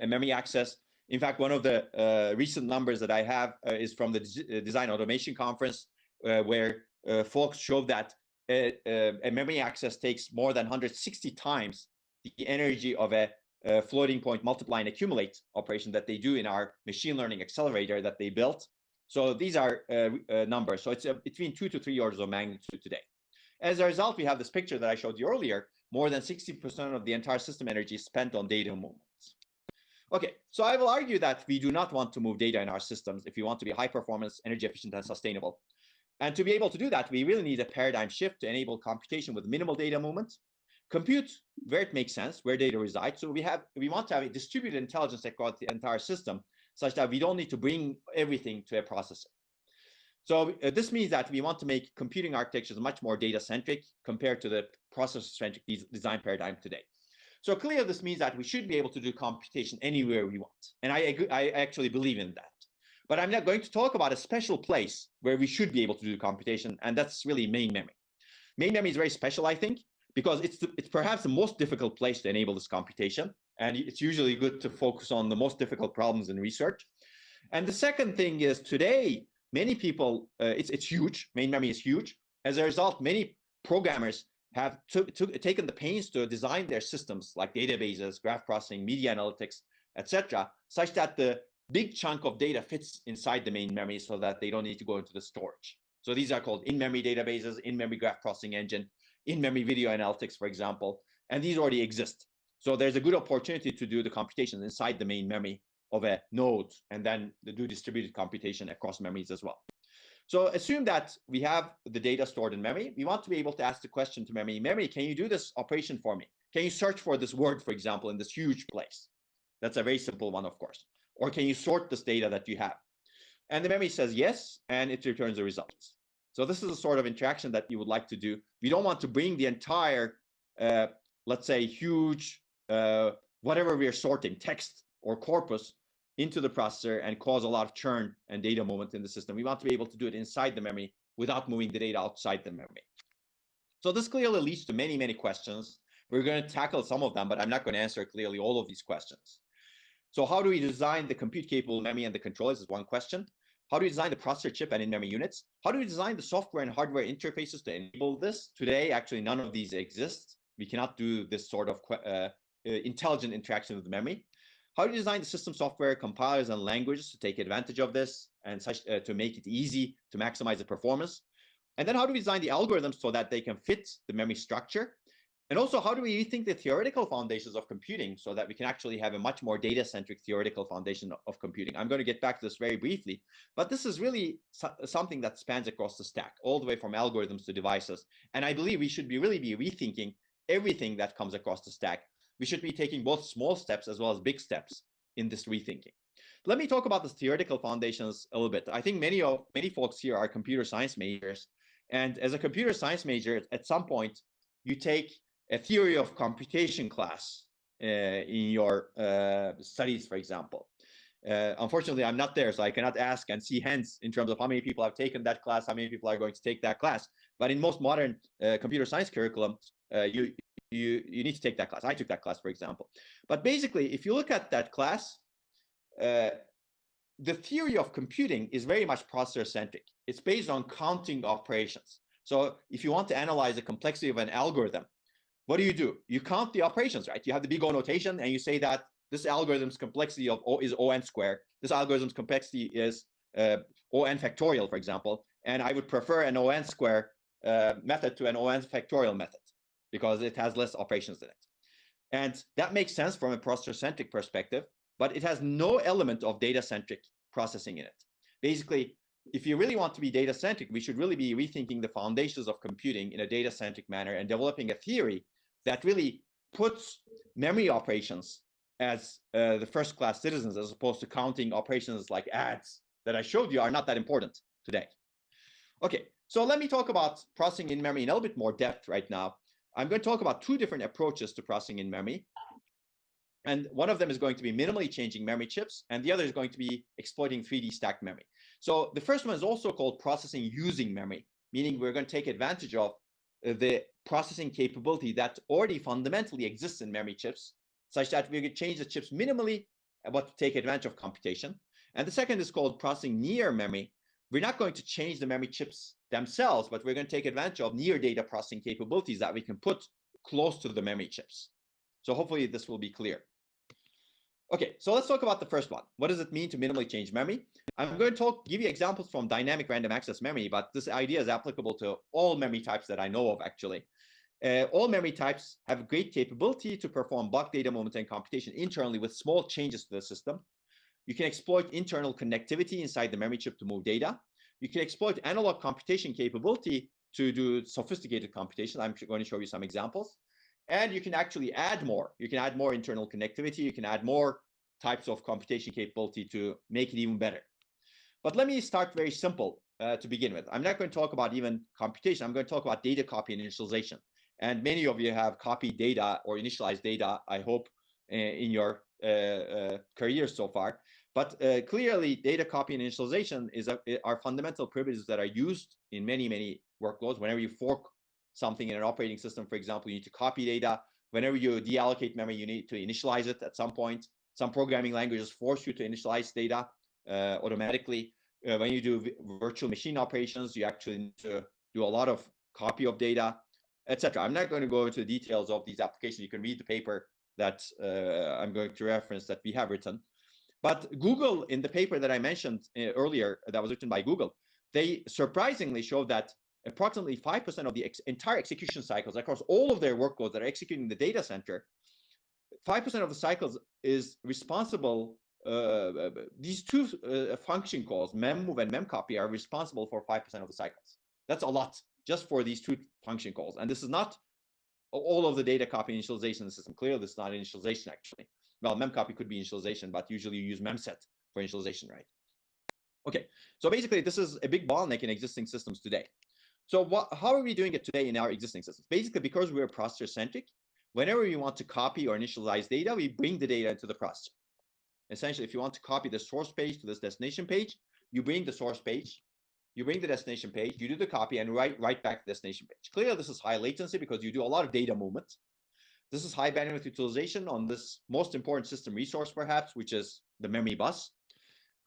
memory access. In fact, one of the recent numbers that I have is from the Design Automation Conference, where folks showed that a memory access takes more than 160 times the energy of a floating point multiply and accumulate operation that they do in our machine learning accelerator that they built. So these are numbers. So it's between 2 to 3 orders of magnitude today. As a result, we have this picture that I showed you earlier. More than 60% of the entire system energy is spent on data movements. Okay, so I will argue that we do not want to move data in our systems if we want to be high performance, energy efficient, and sustainable. And to be able to do that, we really need a paradigm shift to enable computation with minimal data movement. Compute where it makes sense, where data resides. So we want to have a distributed intelligence across the entire system, such that we don't need to bring everything to a processor. So this means that we want to make computing architectures much more data-centric compared to the processor-centric design paradigm today. So clearly, this means that we should be able to do computation anywhere we want. And I actually believe in that. But I'm not going to talk about a special place where we should be able to do computation, and that's really main memory. Main memory is very special, I think, because it's perhaps the most difficult place to enable this computation. And it's usually good to focus on the most difficult problems in research. And the second thing is, today, many people, it's huge. Main memory is huge. As a result, many programmers have taken the pains to design their systems like databases, graph processing, media analytics, etc., such that the big chunk of data fits inside the main memory so that they don't need to go into the storage. So these are called in-memory databases, in-memory graph processing engine, in-memory video analytics, for example, and these already exist. So there's a good opportunity to do the computations inside the main memory of a node, and then do distributed computation across memories as well. So assume that we have the data stored in memory. We want to be able to ask the question to memory, can you do this operation for me? Can you search for this word, for example, in this huge place? That's a very simple one, of course. Or can you sort this data that you have? And the memory says yes, and it returns the results. So this is a sort of interaction that you would like to do. We don't want to bring the entire, let's say, huge, whatever we are sorting, text or corpus, into the processor and cause a lot of churn and data movement in the system. We want to be able to do it inside the memory without moving the data outside the memory. So this clearly leads to many, many questions. We're going to tackle some of them, but I'm not going to answer clearly all of these questions. So how do we design the compute-capable memory and the controllers is one question. How do we design the processor chip and in-memory units? How do we design the software and hardware interfaces to enable this? Today, actually, none of these exist. We cannot do this sort of intelligent interaction with the memory. How do you design the system software, compilers, and languages to take advantage of this and such to make it easy to maximize the performance? And then how do we design the algorithms so that they can fit the memory structure And also, how do we rethink the theoretical foundations of computing so that we can actually have a much more data-centric theoretical foundation of computing? I'm going to get back to this very briefly, but this is really something that spans across the stack, all the way from algorithms to devices. And I believe we should really be rethinking everything that comes across the stack. We should be taking both small steps as well as big steps in this rethinking. Let me talk about the theoretical foundations a little bit. I think many folks here are computer science majors. And as a computer science major, at some point, you take a theory of computation class in your studies, for example. Unfortunately, I'm not there, so I cannot ask and see hence in terms of how many people have taken that class, how many people are going to take that class. But in most modern computer science curriculum, you need to take that class. I took that class, for example. But basically, if you look at that class, the theory of computing is very much processor-centric. It's based on counting operations. So if you want to analyze the complexity of an algorithm, what do? You count the operations, right? You have the big O notation, and you say that this algorithm's complexity of O is O(n) squared. This algorithm's complexity is O(n) factorial, for example. And I would prefer an O(n) square method to an O(n) factorial method because it has less operations in it. And that makes sense from a processor-centric perspective, but it has no element of data-centric processing in it. Basically, if you really want to be data-centric, we should really be rethinking the foundations of computing in a data-centric manner and developing a theory that really puts memory operations as the first-class citizens, as opposed to counting operations like adds that I showed you are not that important today. Okay, so let me talk about processing in memory in a little bit more depth right now. I'm going to talk about two different approaches to processing in memory. And one of them is going to be minimally changing memory chips, and the other is going to be exploiting 3D stacked memory. So the first one is also called processing using memory, meaning we're going to take advantage of the processing capability that already fundamentally exists in memory chips, such that we could change the chips minimally, but take advantage of computation. And the second is called processing near memory. We're not going to change the memory chips themselves, but we're going to take advantage of near data processing capabilities that we can put close to the memory chips. So hopefully this will be clear. Okay, so let's talk about the first one. What does it mean to minimally change memory? I'm going to give you examples from dynamic random access memory, but this idea is applicable to all memory types that I know of, actually. All memory types have great capability to perform bulk data movement and computation internally with small changes to the system. You can exploit internal connectivity inside the memory chip to move data. You can exploit analog computation capability to do sophisticated computation. I'm going to show you some examples. And you can actually add more. You can add more internal connectivity. You can add more types of computation capability to make it even better. But let me start very simple to begin with. I'm not going to talk about even computation. I'm going to talk about data copy and initialization. And many of you have copied data or initialized data, I hope, in your careers so far. But clearly, data copy and initialization are fundamental privileges that are used in many, many workloads. Whenever you fork something in an operating system, for example, you need to copy data. Whenever you deallocate memory, you need to initialize it at some point. Some programming languages force you to initialize data automatically. When you do virtual machine operations, you actually need to do a lot of copy of data, etc. I'm not going to go into the details of these applications. You can read the paper that I'm going to reference that we have written. But Google, in the paper that I mentioned earlier, that was written by Google, they surprisingly showed that approximately 5% of the entire execution cycles across all of their workloads that are executing the data center, 5% of the cycles is responsible. These two function calls, memmove and memcopy, are responsible for 5% of the cycles. That's a lot just for these two function calls. And this is not all of the data copy initialization in the system. Clearly, this is not initialization, actually. Well, memcopy could be initialization, but usually you use memset for initialization, right? Okay, so basically, this is a big bottleneck in existing systems today. So how are we doing it today in our existing systems? Basically, because we're processor-centric, whenever we want to copy or initialize data, we bring the data into the processor. Essentially, if you want to copy the source page to this destination page, you bring the source page, you bring the destination page, you do the copy, and write back the destination page. Clearly, this is high latency because you do a lot of data movement. This is high bandwidth utilization on this most important system resource, perhaps, which is the memory bus.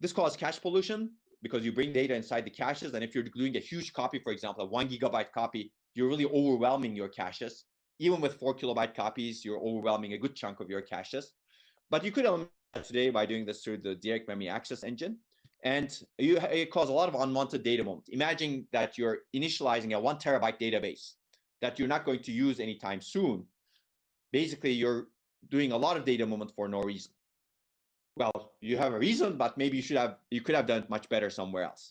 This causes cache pollution because you bring data inside the caches. And if you're doing a huge copy, for example, a 1 gigabyte copy, you're really overwhelming your caches. Even with 4 kilobyte copies, you're overwhelming a good chunk of your caches. But you could eliminate that today by doing this through the direct memory access engine. And it causes a lot of unwanted data movement. Imagine that you're initializing a 1 terabyte database that you're not going to use anytime soon. basically you're doing a lot of data movement for no reason. Well, you have a reason, but maybe you could have done it much better somewhere else.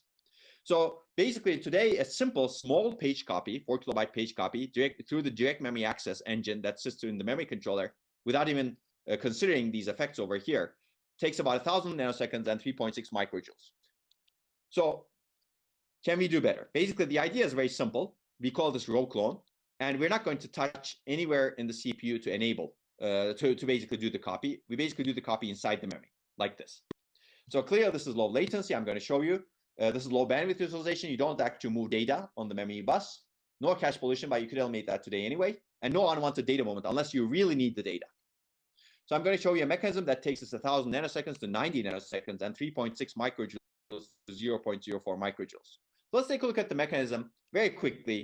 So basically today, a simple small page copy, 4 kilobyte page copy, through the direct memory access engine that sits in the memory controller, without even considering these effects over here, takes about 1,000 nanoseconds and 3.6 microjoules. So can we do better? Basically, the idea is very simple. We call this RowClone, and we're not going to touch anywhere in the CPU to enable, to basically do the copy. We basically do the copy inside the memory, like this. So clearly, this is low latency. I'm going to show you. This is low bandwidth utilization. You don't actually move data on the memory bus. No cache pollution, but you could eliminate that today anyway. And no unwanted data movement unless you really need the data. So I'm going to show you a mechanism that takes us 1,000 nanoseconds to 90 nanoseconds and 3.6 microjoules to 0.04 microjoules. So let's take a look at the mechanism very quickly.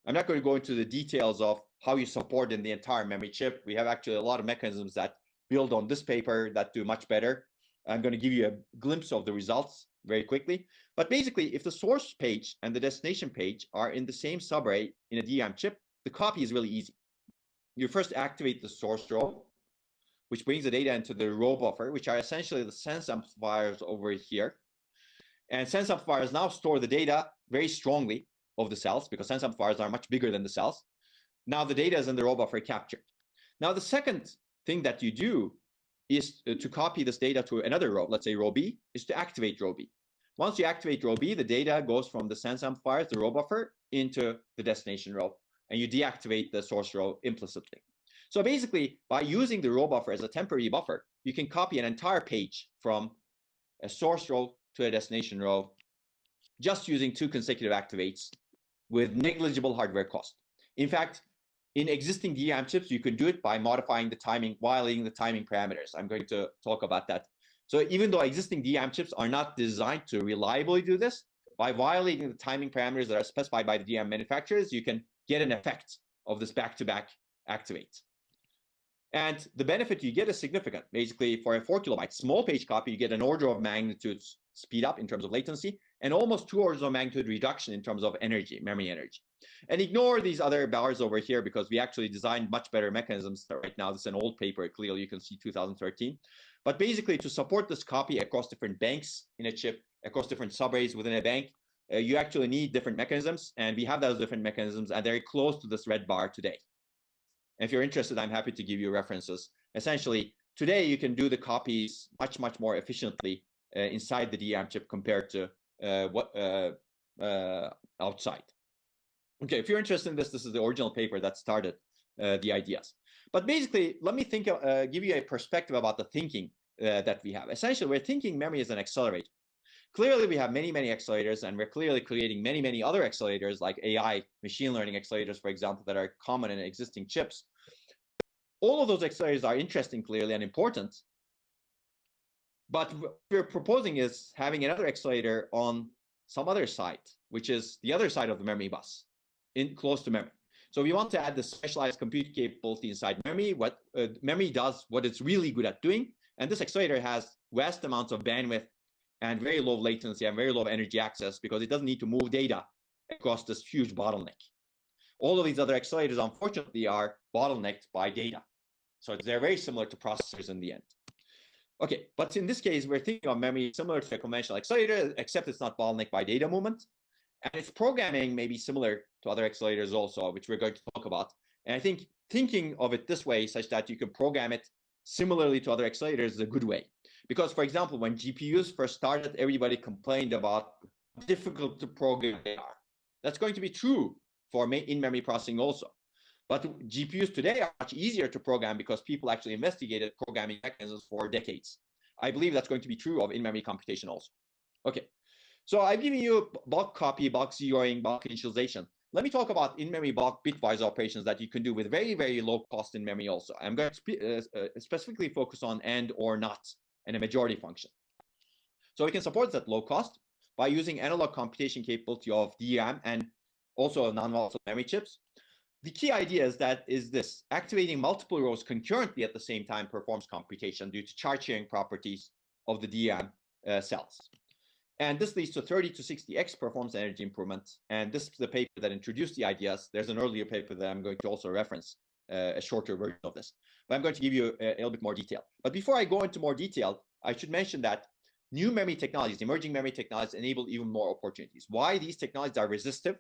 I'm not going to go into the details of how you support in the entire memory chip. We have actually a lot of mechanisms that build on this paper that do much better. I'm going to give you a glimpse of the results very quickly. But basically, if the source page and the destination page are in the same subarray in a DRAM chip, the copy is really easy. You first activate the source row, which brings the data into the row buffer, which are essentially the sense amplifiers over here. And sense amplifiers now store the data very strongly of the cells because sense amplifiers are much bigger than the cells. Now the data is in the row buffer captured. Now the second thing that you do is to copy this data to another row, let's say row B, is to activate row B. Once you activate row B, the data goes from the sense amplifiers, the row buffer, into the destination row, and you deactivate the source row implicitly. So basically, by using the row buffer as a temporary buffer, you can copy an entire page from a source row to a destination row just using 2 consecutive activates with negligible hardware cost. In fact, in existing DRAM chips, you can do it by modifying the timing, violating the timing parameters. I'm going to talk about that. So even though existing DRAM chips are not designed to reliably do this, by violating the timing parameters that are specified by the DRAM manufacturers, you can get an effect of this back-to-back activate. And the benefit you get is significant. Basically, for a 4 kilobyte small page copy, you get an order of magnitude speed up in terms of latency and almost 2 orders of magnitude reduction in terms of energy, memory energy. And ignore these other bars over here because we actually designed much better mechanisms right now. This is an old paper, clearly you can see 2013. But basically, to support this copy across different banks in a chip, across different subarrays within a bank, you actually need different mechanisms. And we have those different mechanisms, and they're close to this red bar today. And if you're interested, I'm happy to give you references. Essentially, today you can do the copies much, much more efficiently inside the DRAM chip compared to outside. Okay, if you're interested in this, this is the original paper that started the ideas. But basically, let me give you a perspective about the thinking that we have. Essentially, we're thinking memory as an accelerator. Clearly, we have many, many accelerators, and we're clearly creating many, many other accelerators like AI, machine learning accelerators, for example, that are common in existing chips. All of those accelerators are interesting, clearly, and important. But what we're proposing is having another accelerator on some other side, which is the other side of the memory bus, close to memory. So we want to add the specialized compute capability inside memory. What memory does, what it's really good at doing, and this accelerator has vast amounts of bandwidth and very low latency and very low energy access because it doesn't need to move data across this huge bottleneck. All of these other accelerators, unfortunately, are bottlenecked by data. So they're very similar to processors in the end. Okay, but in this case, we're thinking of memory similar to a conventional accelerator, except it's not bottlenecked by data movement. And its programming may be similar to other accelerators also, which we're going to talk about. And I think thinking of it this way, such that you can program it similarly to other accelerators, is a good way. Because, for example, when GPUs first started, everybody complained about how difficult to program they are. That's going to be true for in-memory processing also. But GPUs today are much easier to program because people actually investigated programming mechanisms for decades. I believe that's going to be true of in-memory computation also. Okay, so I've given you bulk copy, bulk zeroing, bulk initialization. Let me talk about in-memory bulk bitwise operations that you can do with very, very low cost in memory also. I'm going to specifically focus on and or not and a majority function. So we can support that low cost by using analog computation capability of DRAM and also non-volatile memory chips. The key idea is this: activating multiple rows concurrently at the same time performs computation due to charge sharing properties of the DRAM cells. And this leads to 30 to 60x performance energy improvement. And this is the paper that introduced the ideas. There's an earlier paper that I'm going to also reference a shorter version of this. But I'm going to give you a little bit more detail. But before I go into more detail, I should mention that new memory technologies, emerging memory technologies, enable even more opportunities. Why? These technologies are resistive.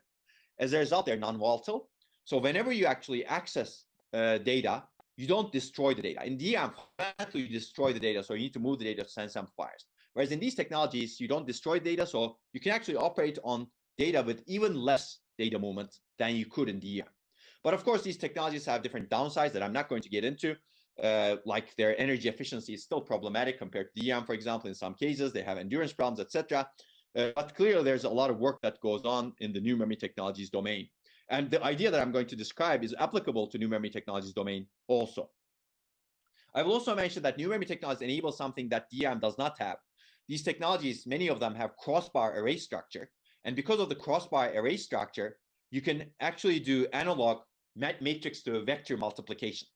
As a result, they're non-volatile. So whenever you actually access data, you don't destroy the data. In DRAM, you destroy the data, so you need to move the data to sense amplifiers. Whereas in these technologies, you don't destroy data, so you can actually operate on data with even less data movement than you could in DRAM. But of course, these technologies have different downsides that I'm not going to get into, like their energy efficiency is still problematic compared to DRAM, for example. In some cases, they have endurance problems, etc. But clearly, there's a lot of work that goes on in the new memory technologies domain. And the idea that I'm going to describe is applicable to new memory technologies domain also. I will also mention that new memory technologies enable something that DRAM does not have. These technologies, many of them have crossbar array structure. And because of the crossbar array structure, you can actually do analog matrix to vector multiplication.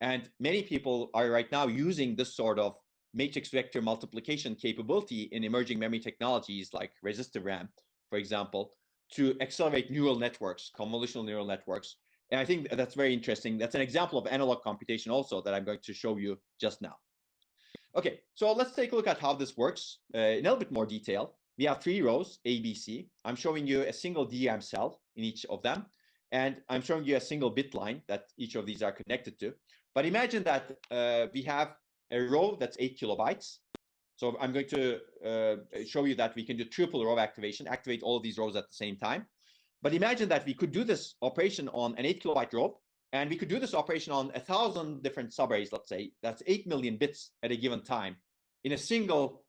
And many people are right now using this sort of matrix vector multiplication capability in emerging memory technologies like resistive RAM, for example, to accelerate neural networks, convolutional neural networks. And I think that's very interesting. That's an example of analog computation also that I'm going to show you just now. Okay, so let's take a look at how this works in a little bit more detail. We have 3 rows, A, B, C. I'm showing you a single DRAM cell in each of them. And I'm showing you a single bit line that each of these are connected to. But imagine that we have a row that's 8 kilobytes. So I'm going to show you that we can do triple row activation, activate all of these rows at the same time. But imagine that we could do this operation on an 8 kilobyte row, and we could do this operation on 1,000 different subarrays, let's say. That's 8 million bits at a given time in a single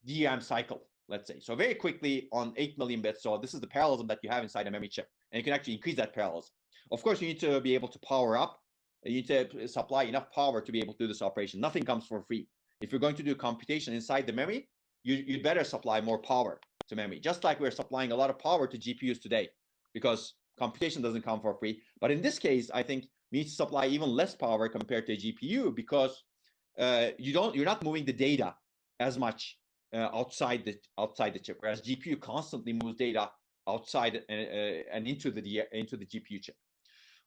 DRAM cycle, let's say. So very quickly on 8 million bits. So this is the parallelism that you have inside a memory chip. And you can actually increase that parallelism. Of course, you need to be able to power up. You need to supply enough power to be able to do this operation. Nothing comes for free. If you're going to do computation inside the memory, you'd better supply more power to memory, just like we're supplying a lot of power to GPUs today, because computation doesn't come for free. But in this case, I think we need to supply even less power compared to a GPU, because you're not moving the data as much outside the chip, whereas GPU constantly moves data outside and into the GPU chip.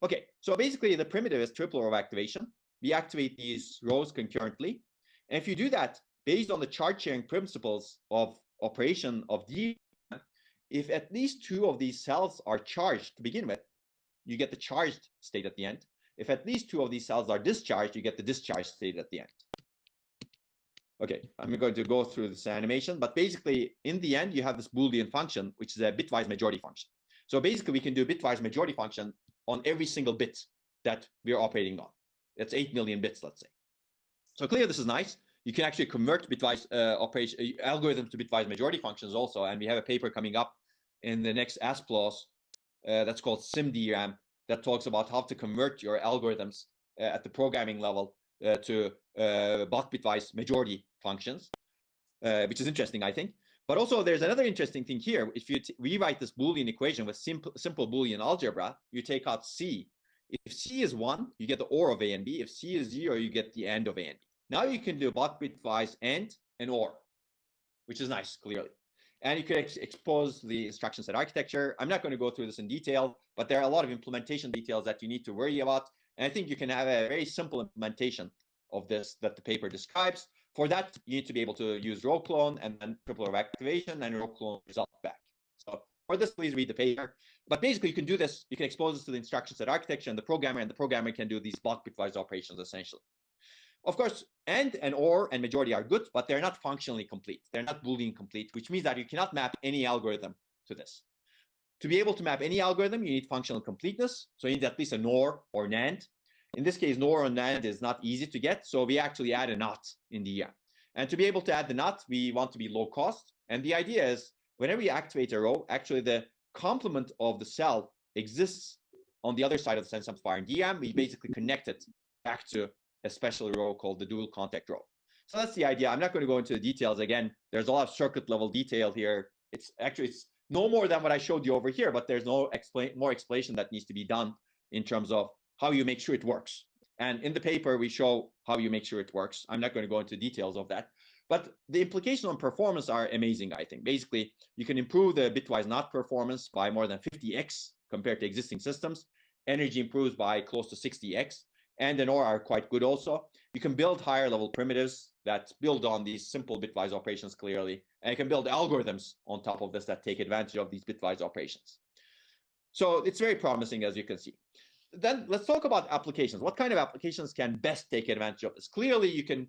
Okay, so basically the primitive is triple row activation. We activate these rows concurrently. And if you do that based on the charge sharing principles of operation of DRAM, if at least 2 of these cells are charged to begin with, you get the charged state at the end. If at least 2 of these cells are discharged, you get the discharged state at the end. Okay, I'm going to go through this animation, but basically in the end, you have this Boolean function, which is a bitwise majority function. So basically we can do a bitwise majority function on every single bit that we're operating on. That's 8 million bits, let's say. So clearly this is nice. You can actually convert bitwise algorithms to bitwise majority functions also. And we have a paper coming up in the next ASPLOS that's called SimDRAM, that talks about how to convert your algorithms at the programming level to bot bitwise majority functions, which is interesting, I think. But also there's another interesting thing here. If you rewrite this Boolean equation with simple Boolean algebra, you take out C. If C is 1, you get the OR of A and B. If C is 0, you get the AND of A and B. Now you can do bot bitwise AND and OR, which is nice, clearly. And you could expose the instruction set architecture. I'm not going to go through this in detail, but there are a lot of implementation details that you need to worry about. And I think you can have a very simple implementation of this that the paper describes. For that, you need to be able to use RowClone and then triple row activation and RowClone result back. So for this, please read the paper. But basically, you can do this. You can expose this to the instruction set architecture and the programmer can do these block bitwise operations essentially. Of course, AND and OR and majority are good, but they're not functionally complete. They're not Boolean complete, which means that you cannot map any algorithm to this. To be able to map any algorithm, you need functional completeness. So you need at least a NOR or NAND. In this case, NOR or NAND is not easy to get, so we actually add a NOT in the ER. And to be able to add the NOT, we want to be low cost. And the idea is, whenever you activate a row, actually the complement of the cell exists on the other side of the sense amplifier. In DRAM, we basically connect it back to a special row called the dual contact row. So that's the idea. I'm not going to go into the details. Again, there's a lot of circuit level detail here. It's no more than what I showed you over here, but there's more explanation that needs to be done in terms of how you make sure it works. And in the paper, we show how you make sure it works. I'm not going to go into details of that. But the implications on performance are amazing, I think. Basically, you can improve the bitwise NOT performance by more than 50x compared to existing systems. energy improves by close to 60x, and the NOR are quite good also. You can build higher level primitives that build on these simple bitwise operations clearly, and you can build algorithms on top of this that take advantage of these bitwise operations. So it's very promising, as you can see. Then let's talk about applications. What kind of applications can best take advantage of this? Clearly, you can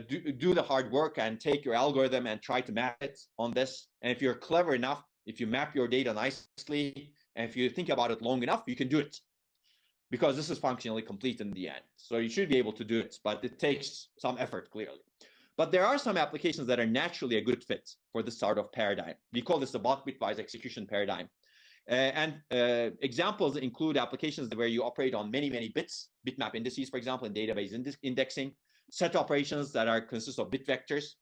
do the hard work and take your algorithm and try to map it on this. And if you're clever enough, if you map your data nicely, and if you think about it long enough, you can do it, because this is functionally complete in the end. So you should be able to do it, but it takes some effort, clearly. But there are some applications that are naturally a good fit for this sort of paradigm. We call this the bulk bitwise execution paradigm. Examples include applications where you operate on many, many bits, bitmap indices, for example, in database indexing, set operations that consist of bit vectors,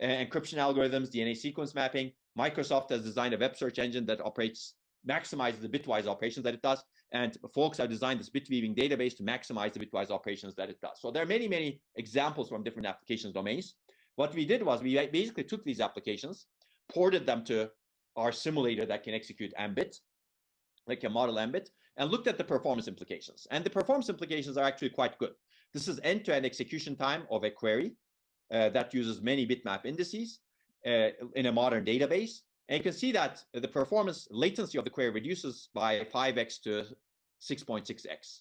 encryption algorithms, DNA sequence mapping. Microsoft has designed a web search engine that maximizes the bitwise operations that it does, and folks have designed this bit weaving database to maximize the bitwise operations that it does. So there are many, many examples from different applications domains. What we did was we basically took these applications, ported them to our simulator that can execute mbit, like a model mbit, and looked at the performance implications. And the performance implications are actually quite good. This is end-to-end execution time of a query that uses many bitmap indices in a modern database. And you can see that the performance latency of the query reduces by 5x to 6.6x.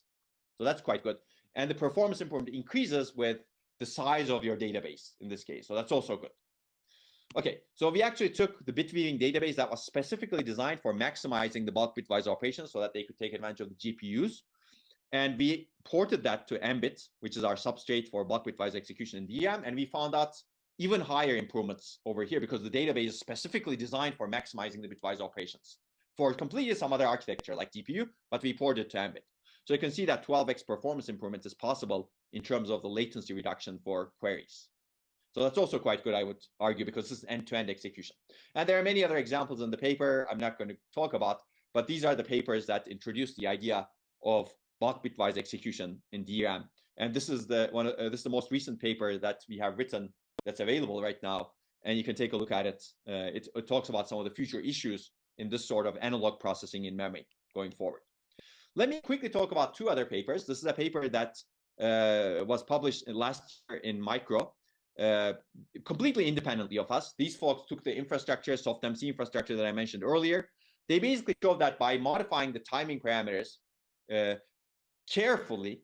So that's quite good. And the performance improvement increases with the size of your database in this case. So that's also good. Okay, so we actually took the bit weaving database that was specifically designed for maximizing the bulk bitwise operations so that they could take advantage of the GPUs. And we ported that to mbit, which is our substrate for bulk bitwise execution in DRAM. And we found out even higher improvements over here because the database is specifically designed for maximizing the bitwise operations for completely some other architecture like GPU, but we ported it to mbit. So you can see that 12x performance improvement is possible in terms of the latency reduction for queries. So that's also quite good, I would argue, because this is end-to-end execution. And there are many other examples in the paper I'm not going to talk about, but these are the papers that introduce the idea of bulk bitwise execution in DRAM. And this is the most recent paper that we have written that's available right now, and you can take a look at it. It talks about some of the future issues in this sort of analog processing in memory going forward. Let me quickly talk about two other papers. This is a paper that was published last year in Micro, completely independently of us. These folks took the infrastructure, SoftMC infrastructure that I mentioned earlier. They basically showed that by modifying the timing parameters carefully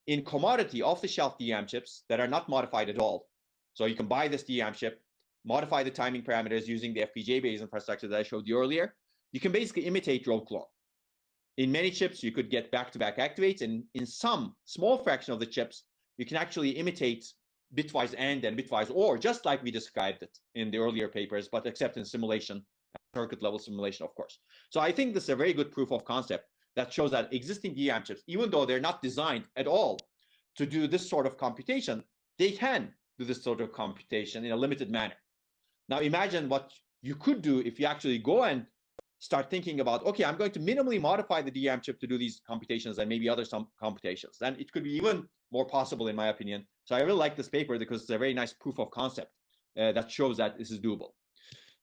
in commodity off-the-shelf DRAM chips that are not modified at all. So you can buy this DRAM chip, modify the timing parameters using the FPGA-based infrastructure that I showed you earlier. You can basically imitate RowClone. In many chips, you could get back-to-back activates, and in some small fraction of the chips, you can actually imitate bitwise AND and bitwise OR, just like we described it in the earlier papers, but except in simulation, circuit-level simulation, of course. So I think this is a very good proof of concept that shows that existing DRAM chips, even though they're not designed at all to do this sort of computation, they can do this sort of computation in a limited manner. Now imagine what you could do if you actually go and start thinking about, okay, I'm going to minimally modify the DRAM chip to do these computations and maybe some computations. Then it could be even more possible, in my opinion. So I really like this paper because it's a very nice proof of concept that shows that this is doable.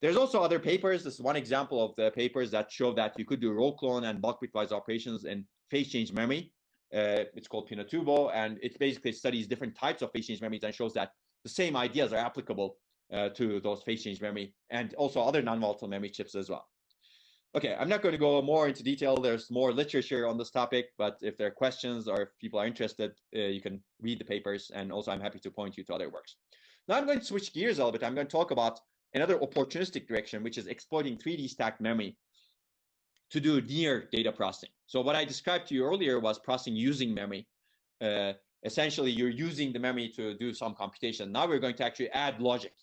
There's also other papers. This is one example of the papers that show that you could do RowClone and bulk bitwise operations in phase change memory. It's called Pinatubo, and it basically studies different types of phase change memories and shows that the same ideas are applicable to those phase change memory and also other non-volatile memory chips as well. Okay, I'm not going to go more into detail. There's more literature on this topic, but if there are questions or if people are interested, you can read the papers, and also I'm happy to point you to other works. Now I'm going to switch gears a little bit. I'm going to talk about another opportunistic direction, which is exploiting 3D stacked memory to do near data processing. So what I described to you earlier was processing using memory. Essentially, you're using the memory to do some computation. Now we're going to actually add logic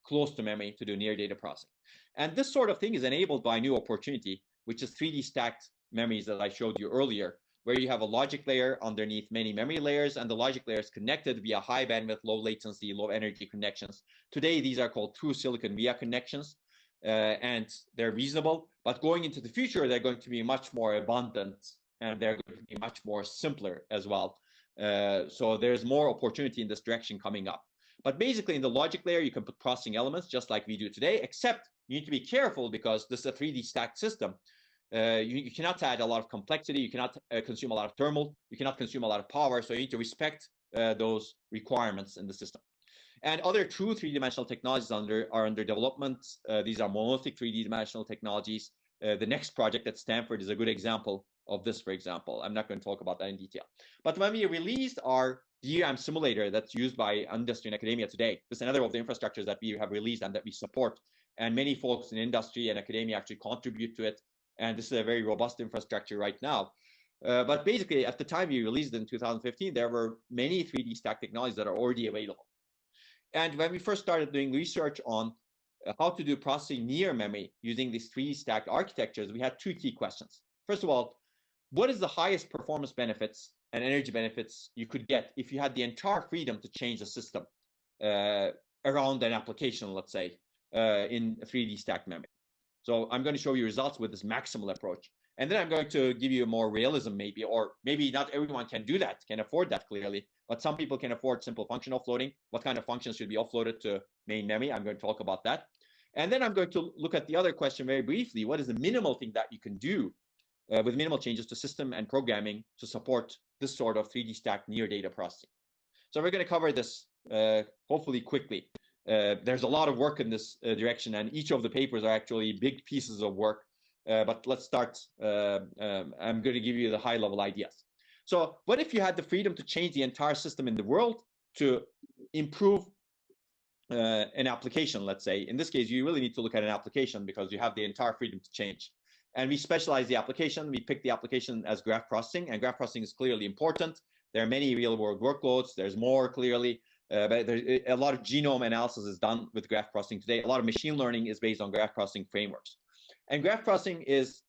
close to memory to do near data processing. And this sort of thing is enabled by a new opportunity, which is 3D stacked memories that I showed you earlier, where you have a logic layer underneath many memory layers, and the logic layer is connected via high bandwidth, low latency, low energy connections. Today, these are called true silicon via connections, and they're reasonable. But going into the future, they're going to be much more abundant, and they're going to be much more simpler as well. So there's more opportunity in this direction coming up. But basically, in the logic layer, you can put processing elements just like we do today, except you need to be careful because this is a 3D stacked system. You cannot add a lot of complexity. You cannot consume a lot of thermal. You cannot consume a lot of power. So you need to respect those requirements in the system. And other true three-dimensional technologies are under development. These are monolithic three-dimensional technologies. The next project at Stanford is a good example of this, for example. I'm not going to talk about that in detail. But when we released our DRAM simulator that's used by industry and academia today, this is another of the infrastructures that we have released and that we support. And many folks in industry and academia actually contribute to it. And this is a very robust infrastructure right now. But basically, at the time we released it in 2015, there were many 3D stack technologies that are already available. And when we first started doing research on how to do processing near memory using these 3D stacked architectures, we had two key questions. First of all, what is the highest performance benefits and energy benefits you could get if you had the entire freedom to change the system around an application, let's say, in 3D stacked memory? So I'm going to show you results with this maximal approach. And then I'm going to give you more realism, maybe, or maybe not everyone can do that, can afford that clearly, but some people can afford simple function offloading. What kind of functions should be offloaded to main memory? I'm going to talk about that. And then I'm going to look at the other question very briefly. What is the minimal thing that you can do with minimal changes to system and programming to support this sort of 3D stacked near data processing? So we're going to cover this hopefully quickly. There's a lot of work in this direction, and each of the papers are actually big pieces of work. But let's start. I'm going to give you the high-level ideas. So what if you had the freedom to change the entire system in the world to improve an application, let's say? In this case, you really need to look at an application because you have the entire freedom to change. And we specialize the application. We pick the application as graph processing, and graph processing is clearly important. There are many real-world workloads. There's more clearly. But there's a lot of genome analysis is done with graph processing today. A lot of machine learning is based on graph processing frameworks. And graph processing is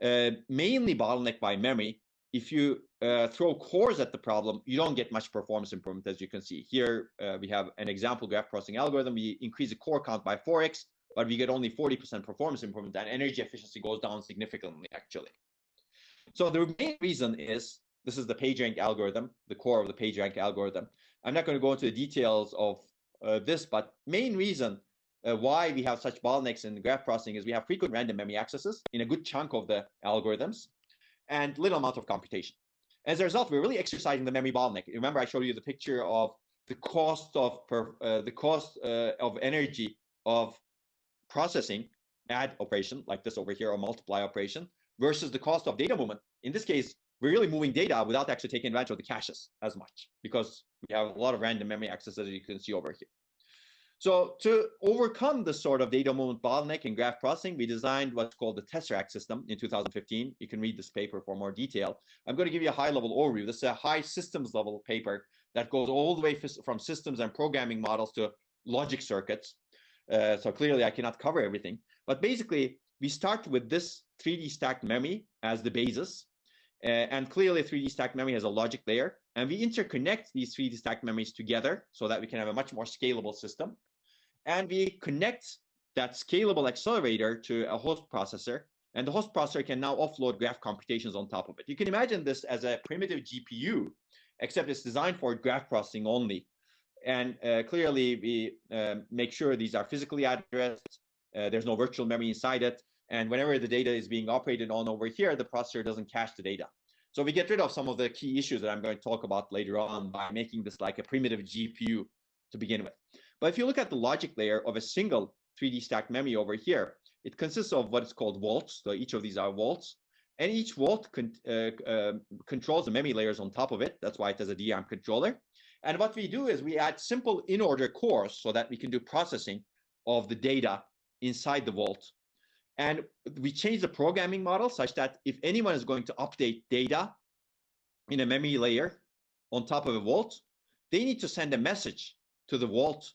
mainly bottlenecked by memory. If you throw cores at the problem, you don't get much performance improvement, as you can see. Here, we have an example graph processing algorithm. We increase the core count by 4x, but we get only 40% performance improvement, and energy efficiency goes down significantly, actually. So the main reason is, this is the PageRank algorithm, the core of the PageRank algorithm. I'm not going to go into the details of this, but main reason why we have such bottlenecks in graph processing is we have frequent random memory accesses in a good chunk of the algorithms and little amount of computation. As a result, we're really exercising the memory bottleneck. Remember, I showed you the picture of the cost of energy of processing, add operation like this over here, or multiply operation, versus the cost of data movement. In this case, we're really moving data without actually taking advantage of the caches as much because we have a lot of random memory access, as you can see over here. So to overcome this sort of data movement bottleneck in graph processing, we designed what's called the Tesseract system in 2015. You can read this paper for more detail. I'm going to give you a high-level overview. This is a high systems level paper that goes all the way from systems and programming models to logic circuits. So clearly, I cannot cover everything. But basically, we start with this 3D stacked memory as the basis. And clearly, 3D stacked memory has a logic layer. And we interconnect these 3D stacked memories together so that we can have a much more scalable system. And we connect that scalable accelerator to a host processor. And the host processor can now offload graph computations on top of it. You can imagine this as a primitive GPU, except it's designed for graph processing only. And clearly, we make sure these are physically addressed. There's no virtual memory inside it. And whenever the data is being operated on over here, the processor doesn't cache the data. So we get rid of some of the key issues that I'm going to talk about later on by making this like a primitive GPU to begin with. But if you look at the logic layer of a single 3D stacked memory over here, it consists of what is called vaults. So each of these are vaults. And each vault controls the memory layers on top of it. That's why it has a DRAM controller. And what we do is we add simple in-order cores so that we can do processing of the data inside the vault. And we change the programming model such that if anyone is going to update data in a memory layer on top of a vault, they need to send a message to the vault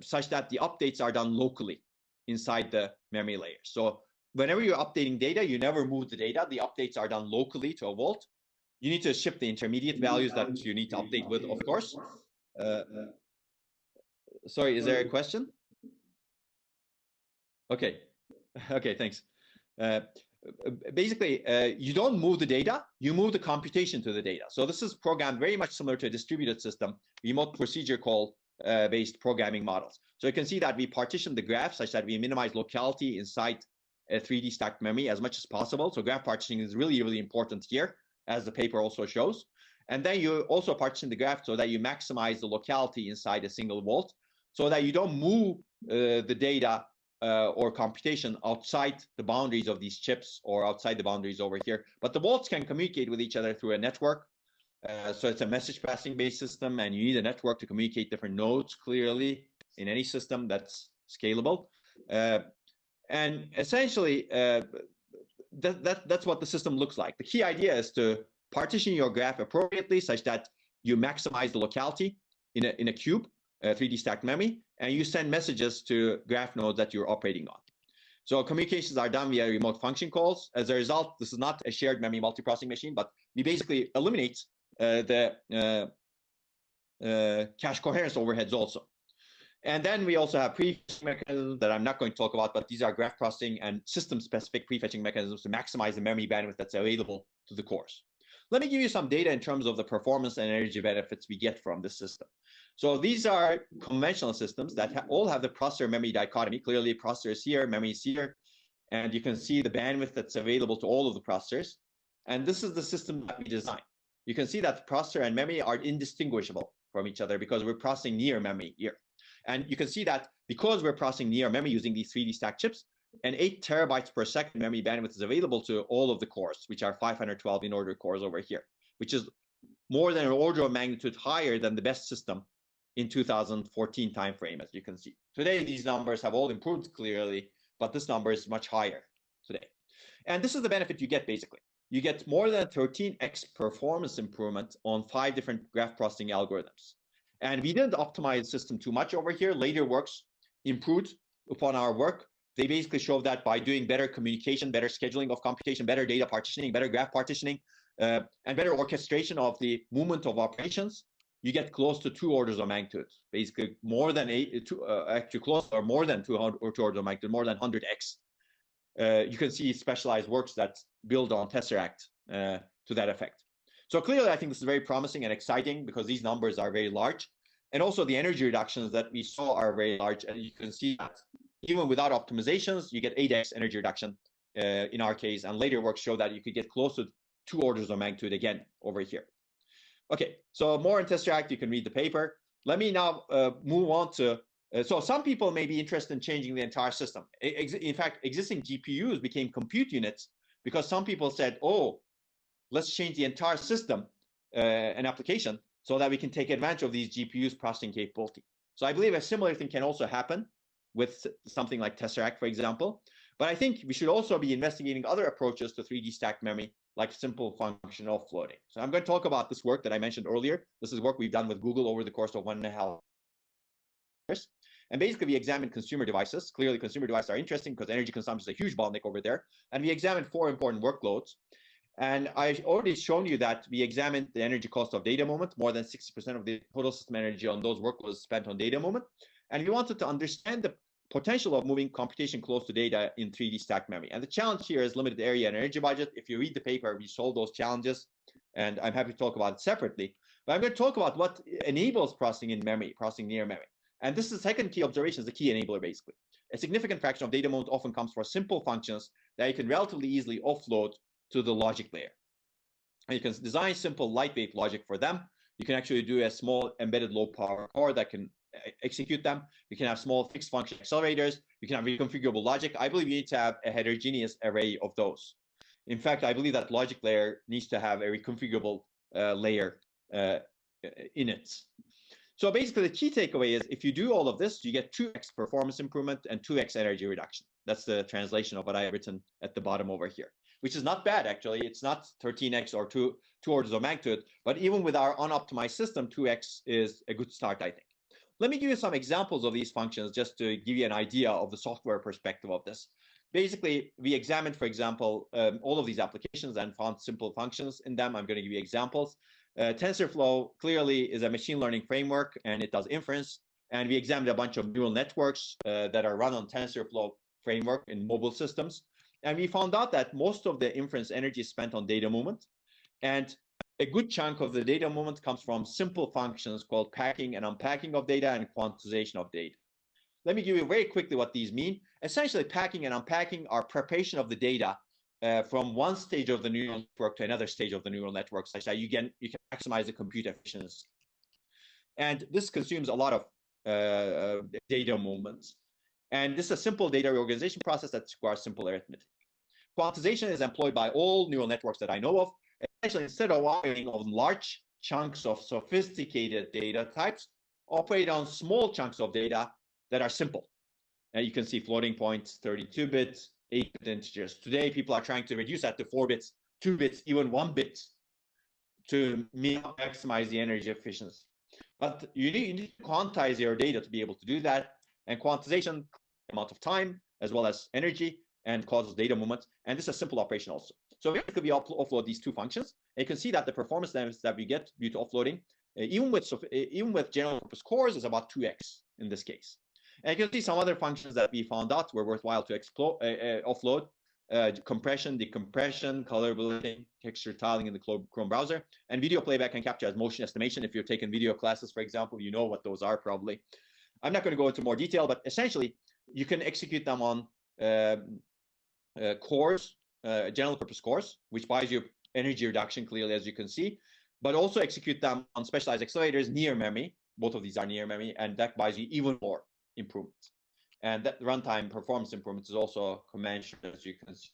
such that the updates are done locally inside the memory layer. So whenever you're updating data, you never move the data. The updates are done locally to a vault. You need to ship the intermediate values that you need to update with, of course. Sorry, is there a question? Okay. Okay, thanks. Basically, you don't move the data, you move the computation to the data. So this is programmed very much similar to a distributed system, remote procedure call based programming models. So you can see that we partition the graph such that we minimize locality inside a 3D stacked memory as much as possible. So graph partitioning is really, really important here, as the paper also shows. And then you also partition the graph so that you maximize the locality inside a single vault, so that you don't move the data or computation outside the boundaries of these chips or outside the boundaries over here. But the vaults can communicate with each other through a network. So it's a message passing based system, and you need a network to communicate different nodes clearly in any system that's scalable. And essentially, that's what the system looks like. The key idea is to partition your graph appropriately such that you maximize the locality in a cube, 3D stacked memory, and you send messages to graph nodes that you're operating on. So communications are done via remote function calls. As a result, this is not a shared memory multiprocessing machine, but we basically eliminate the cache coherence overheads also. And then we also have prefetching mechanisms that I'm not going to talk about, but these are graph processing and system-specific prefetching mechanisms to maximize the memory bandwidth that's available to the cores. Let me give you some data in terms of the performance and energy benefits we get from this system. So these are conventional systems that all have the processor memory dichotomy. Clearly, processor is here, memory is here, and you can see the bandwidth that's available to all of the processors. And this is the system that we designed. You can see that processor and memory are indistinguishable from each other because we're processing near memory here. And you can see that because we're processing near memory using these 3D stacked chips, an 8 terabytes per second memory bandwidth is available to all of the cores, which are 512 in order cores over here, which is more than an order of magnitude higher than the best system in 2014 timeframe, as you can see. Today, these numbers have all improved clearly, but this number is much higher today. And this is the benefit you get, basically. You get more than 13x performance improvement on 5 different graph processing algorithms. And we didn't optimize the system too much over here. Later works improved upon our work. They basically showed that by doing better communication, better scheduling of computation, better data partitioning, better graph partitioning, and better orchestration of the movement of operations, you get close to 2 orders of magnitude, basically more than actually close or more than 200 or 2 orders of magnitude, more than 100x. You can see specialized works that build on Tesseract to that effect. So clearly, I think this is very promising and exciting because these numbers are very large. And also the energy reductions that we saw are very large. And you can see that even without optimizations, you get 8x energy reduction in our case. And later works show that you could get close to 2 orders of magnitude again over here. Okay, so more in Tesseract, you can read the paper. Let me now move on to, so some people may be interested in changing the entire system. In fact, existing GPUs became compute units because some people said, oh, let's change the entire system and application so that we can take advantage of these GPUs processing capability. So I believe a similar thing can also happen with something like Tesseract, for example. But I think we should also be investigating other approaches to 3D stacked memory, like simple function offloading. So I'm going to talk about this work that I mentioned earlier. This is work we've done with Google over the course of 1.5 years. And basically, we examined consumer devices. Clearly, consumer devices are interesting because energy consumption is a huge bottleneck over there. And we examined 4 important workloads. And I've already shown you that we examined the energy cost of data moment. More than 60% of the total system energy on those workloads spent on data moment. And we wanted to understand the potential of moving computation close to data in 3D stacked memory. And the challenge here is limited area and energy budget. If you read the paper, we solve those challenges, and I'm happy to talk about it separately. But I'm going to talk about what enables processing in memory, processing near memory. And this is the second key observation, is the key enabler, basically. A significant fraction of data moment often comes for simple functions that you can relatively easily offload to the logic layer. And you can design simple lightweight logic for them. You can actually do a small embedded low power core that can execute them. You can have small fixed function accelerators. You can have reconfigurable logic. I believe you need to have a heterogeneous array of those. In fact, I believe that logic layer needs to have a reconfigurable layer in it. So basically, the key takeaway is if you do all of this, you get 2x performance improvement and 2x energy reduction. That's the translation of what I have written at the bottom over here, which is not bad, actually. It's not 13x or two orders of magnitude, but even with our unoptimized system, 2x is a good start, I think. Let me give you some examples of these functions just to give you an idea of the software perspective of this. Basically, we examined, for example, all of these applications and found simple functions in them. I'm going to give you examples. TensorFlow clearly is a machine learning framework, and it does inference. And we examined a bunch of neural networks that are run on TensorFlow framework in mobile systems. And we found out that most of the inference energy is spent on data movement. And a good chunk of the data movement comes from simple functions called packing and unpacking of data and quantization of data. let me give you very quickly what these mean. Essentially, packing and unpacking are preparation of the data from one stage of the neural network to another stage of the neural network, such that you can maximize the compute efficiency. And this consumes a lot of data movements. And this is a simple data reorganization process that requires simple arithmetic. Quantization is employed by all neural networks that I know of. Essentially, instead of operating on large chunks of sophisticated data types, operate on small chunks of data that are simple. And you can see floating points, 32 bits, 8-bit integers. Today, people are trying to reduce that to 4 bits, 2 bits, even 1 bit to maximize the energy efficiency. But you need to quantize your data to be able to do that. And quantization, amount of time, as well as energy, and causes data movement. And this is a simple operation also. So here could be offload these two functions. And you can see that the performance that we get due to offloading, even with general purpose cores, is about 2x in this case. And you can see some other functions that we found out were worthwhile to offload: compression, decompression, colorability, texture tiling in the Chrome browser, and video playback and capture as motion estimation. If you're taking video classes, for example, you know what those are probably. I'm not going to go into more detail, but essentially, you can execute them on cores, general purpose cores, which buys you energy reduction clearly, as you can see, but also execute them on specialized accelerators near memory. Both of these are near memory, and that buys you even more improvements. And that runtime performance improvements is also commensurate, as you can see.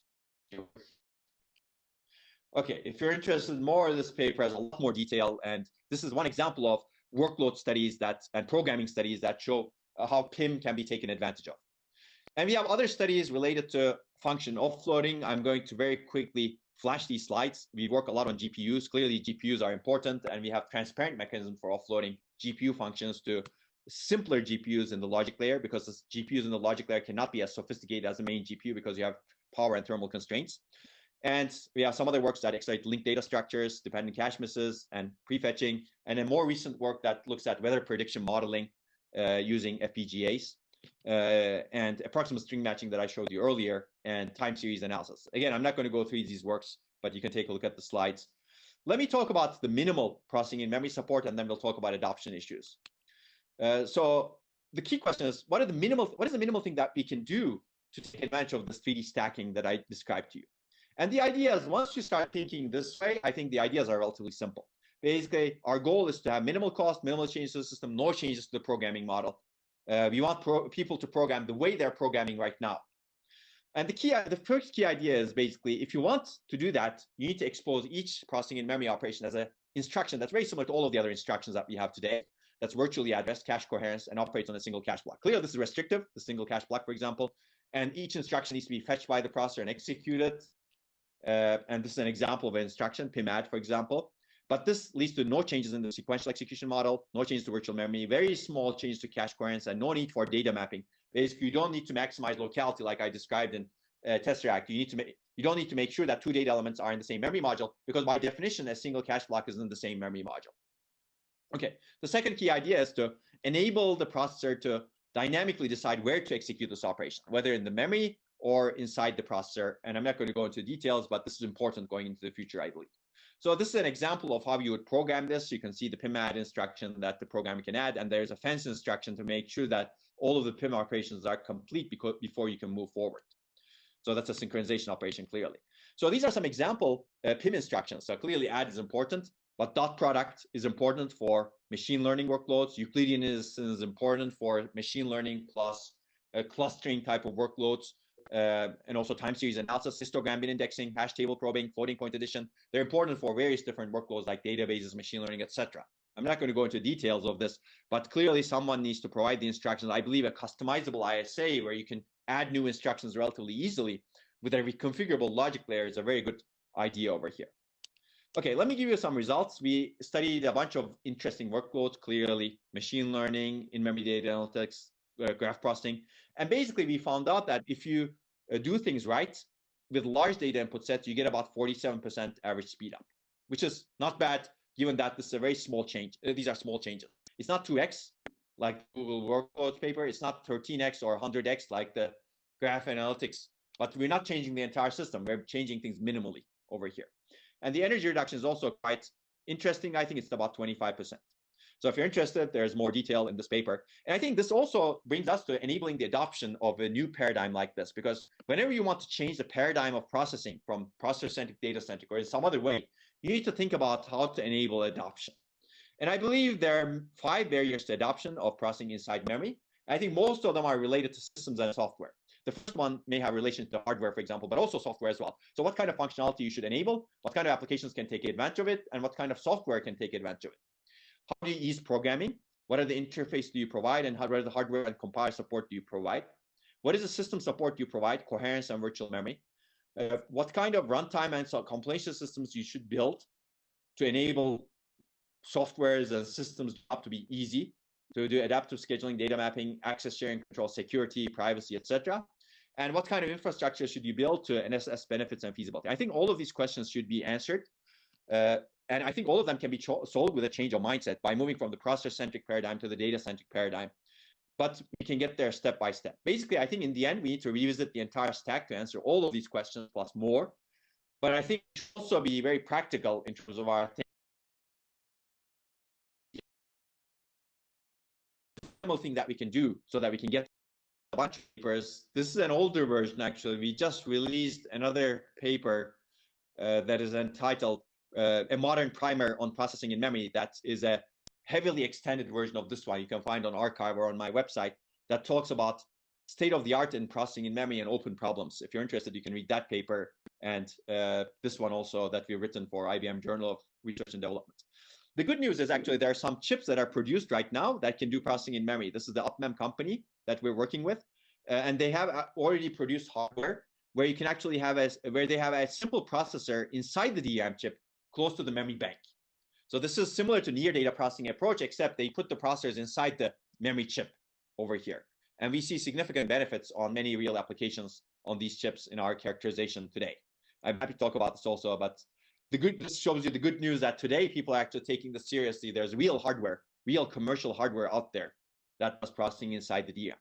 Okay, if you're interested more, this paper has a lot more detail, and this is one example of workload studies and programming studies that show how PIM can be taken advantage of. And we have other studies related to function offloading. I'm going to very quickly flash these slides. We work a lot on GPUs. Clearly, GPUs are important, and we have transparent mechanism for offloading GPU functions to simpler GPUs in the logic layer, because the GPUs in the logic layer cannot be as sophisticated as the main GPU because you have power and thermal constraints. And we have some other works that accelerate linked data structures, dependent cache misses, and prefetching, and a more recent work that looks at weather prediction modeling using FPGAs, and approximate string matching that I showed you earlier, and time series analysis. Again, I'm not going to go through these works, but you can take a look at the slides. Let me talk about the minimal processing in memory support, and then we'll talk about adoption issues. So the key question is, what is the minimal thing that we can do to take advantage of this 3D stacking that I described to you? And the idea is, once you start thinking this way, I think the ideas are relatively simple. Basically, our goal is to have minimal cost, minimal changes to the system, no changes to the programming model. We want people to program the way they're programming right now. And the first key idea is basically, if you want to do that, you need to expose each processing in memory operation as an instruction that's very similar to all of the other instructions that we have today. That's virtually addressed, cache coherence, and operates on a single cache block. Clearly, this is restrictive, the single cache block, for example, and each instruction needs to be fetched by the processor and executed. And this is an example of an instruction, PIM-add, for example. But this leads to no changes in the sequential execution model, no changes to virtual memory, very small changes to cache coherence, and no need for data mapping. Basically, you don't need to maximize locality like I described in Tesseract. You don't need to make sure that two data elements are in the same memory module, because by definition, a single cache block is in the same memory module. Okay, the second key idea is to enable the processor to dynamically decide where to execute this operation, whether in the memory or inside the processor. And I'm not going to go into details, but this is important going into the future, I believe. So this is an example of how you would program this. You can see the PIM-add instruction that the programmer can add, and there's a fence instruction to make sure that all of the PIM operations are complete before you can move forward. So that's a synchronization operation, clearly. So these are some example PIM instructions. So clearly add is important, but dot product is important for machine learning workloads. Euclidean is important for machine learning plus clustering type of workloads. And also time series analysis, histogram bin indexing, hash table probing, floating point addition. They're important for various different workloads like databases, machine learning, etc. I'm not going to go into details of this, but clearly someone needs to provide the instructions. I believe a customizable ISA where you can add new instructions relatively easily with a reconfigurable logic layer is a very good idea over here. Okay, let me give you some results. We studied a bunch of interesting workloads, clearly machine learning, in-memory data analytics, graph processing. And basically, we found out that if you do things right with large data input sets, you get about 47% average speed up, which is not bad, given that this is a very small change. These are small changes. It's not 2x like Google workloads paper. It's not 13x or 100x like the graph analytics. But we're not changing the entire system. We're changing things minimally over here. And the energy reduction is also quite interesting. I think it's about 25%. So if you're interested, there's more detail in this paper. And I think this also brings us to enabling the adoption of a new paradigm like this, because whenever you want to change the paradigm of processing from processor-centric, data-centric, or in some other way, you need to think about how to enable adoption. And I believe there are 5 barriers to adoption of processing inside memory. I think most of them are related to systems and software. The first one may have relation to hardware, for example, but also software as well. So what kind of functionality you should enable, what kind of applications can take advantage of it, and what kind of software can take advantage of it. How do you ease programming? What are the interface do you provide, and what are the hardware and compiler support do you provide? What is the system support you provide, coherence and virtual memory? What kind of runtime and compilation systems you should build to enable softwares and systems to be easy to do adaptive scheduling, data mapping, access sharing control, security, privacy, etc. And what kind of infrastructure should you build to NSS benefits and feasibility? I think all of these questions should be answered. And I think all of them can be solved with a change of mindset by moving from the processor-centric paradigm to the data-centric paradigm. But we can get there step by step. Basically, I think in the end, we need to revisit the entire stack to answer all of these questions plus more. But I think we should also be very practical in terms of our thing that we can do so that we can get a bunch of papers. This is an older version, actually. We just released another paper that is entitled A Modern Primer on Processing in Memory. That is a heavily extended version of this one you can find on arXiv or on my website that talks about state of the art in processing in memory and open problems. If you're interested, you can read that paper and this one also that we've written for IBM Journal of Research and Development. The good news is actually there are some chips that are produced right now that can do processing in memory. This is the UpMem company that we're working with, and they have already produced hardware where you can actually have where they have a simple processor inside the DRAM chip close to the memory bank. So this is similar to near data processing approach, except they put the processors inside the memory chip over here. And we see significant benefits on many real applications on these chips in our characterization today. I'm happy to talk about this also, but this shows you the good news that today people are actually taking this seriously. There's real hardware, real commercial hardware out there that does processing inside the DRAM.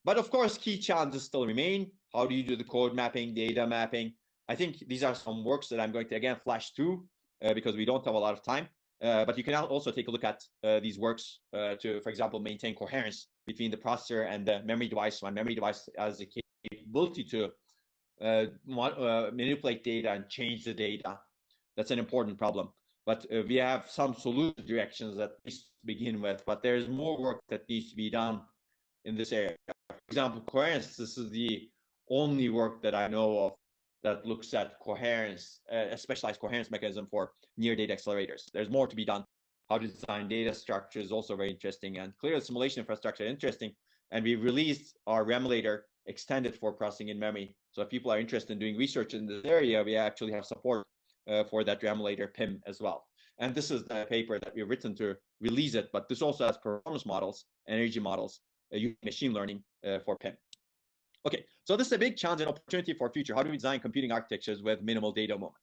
But of course, key challenges still remain. How do you do the code mapping, data mapping? I think these are some works that I'm going to again flash through because we don't have a lot of time. But you can also take a look at these works to, for example, maintain coherence between the processor and the memory device. My memory device has the capability to manipulate data and change the data. That's an important problem. But we have some solution directions that needs to begin with, but there's more work that needs to be done in this area. For example, coherence, this is the only work that I know of that looks at coherence, a specialized coherence mechanism for near data accelerators. There's more to be done. How to design data structure is also very interesting, and clearly simulation infrastructure is interesting. And we released our RAMulator extended for processing in memory. So if people are interested in doing research in this area, we actually have support for that RAMulator PIM as well. And this is the paper that we've written to release it, but this also has performance models, energy models, using machine learning for PIM. Okay, so this is a big challenge and opportunity for future. How do we design computing architectures with minimal data moment?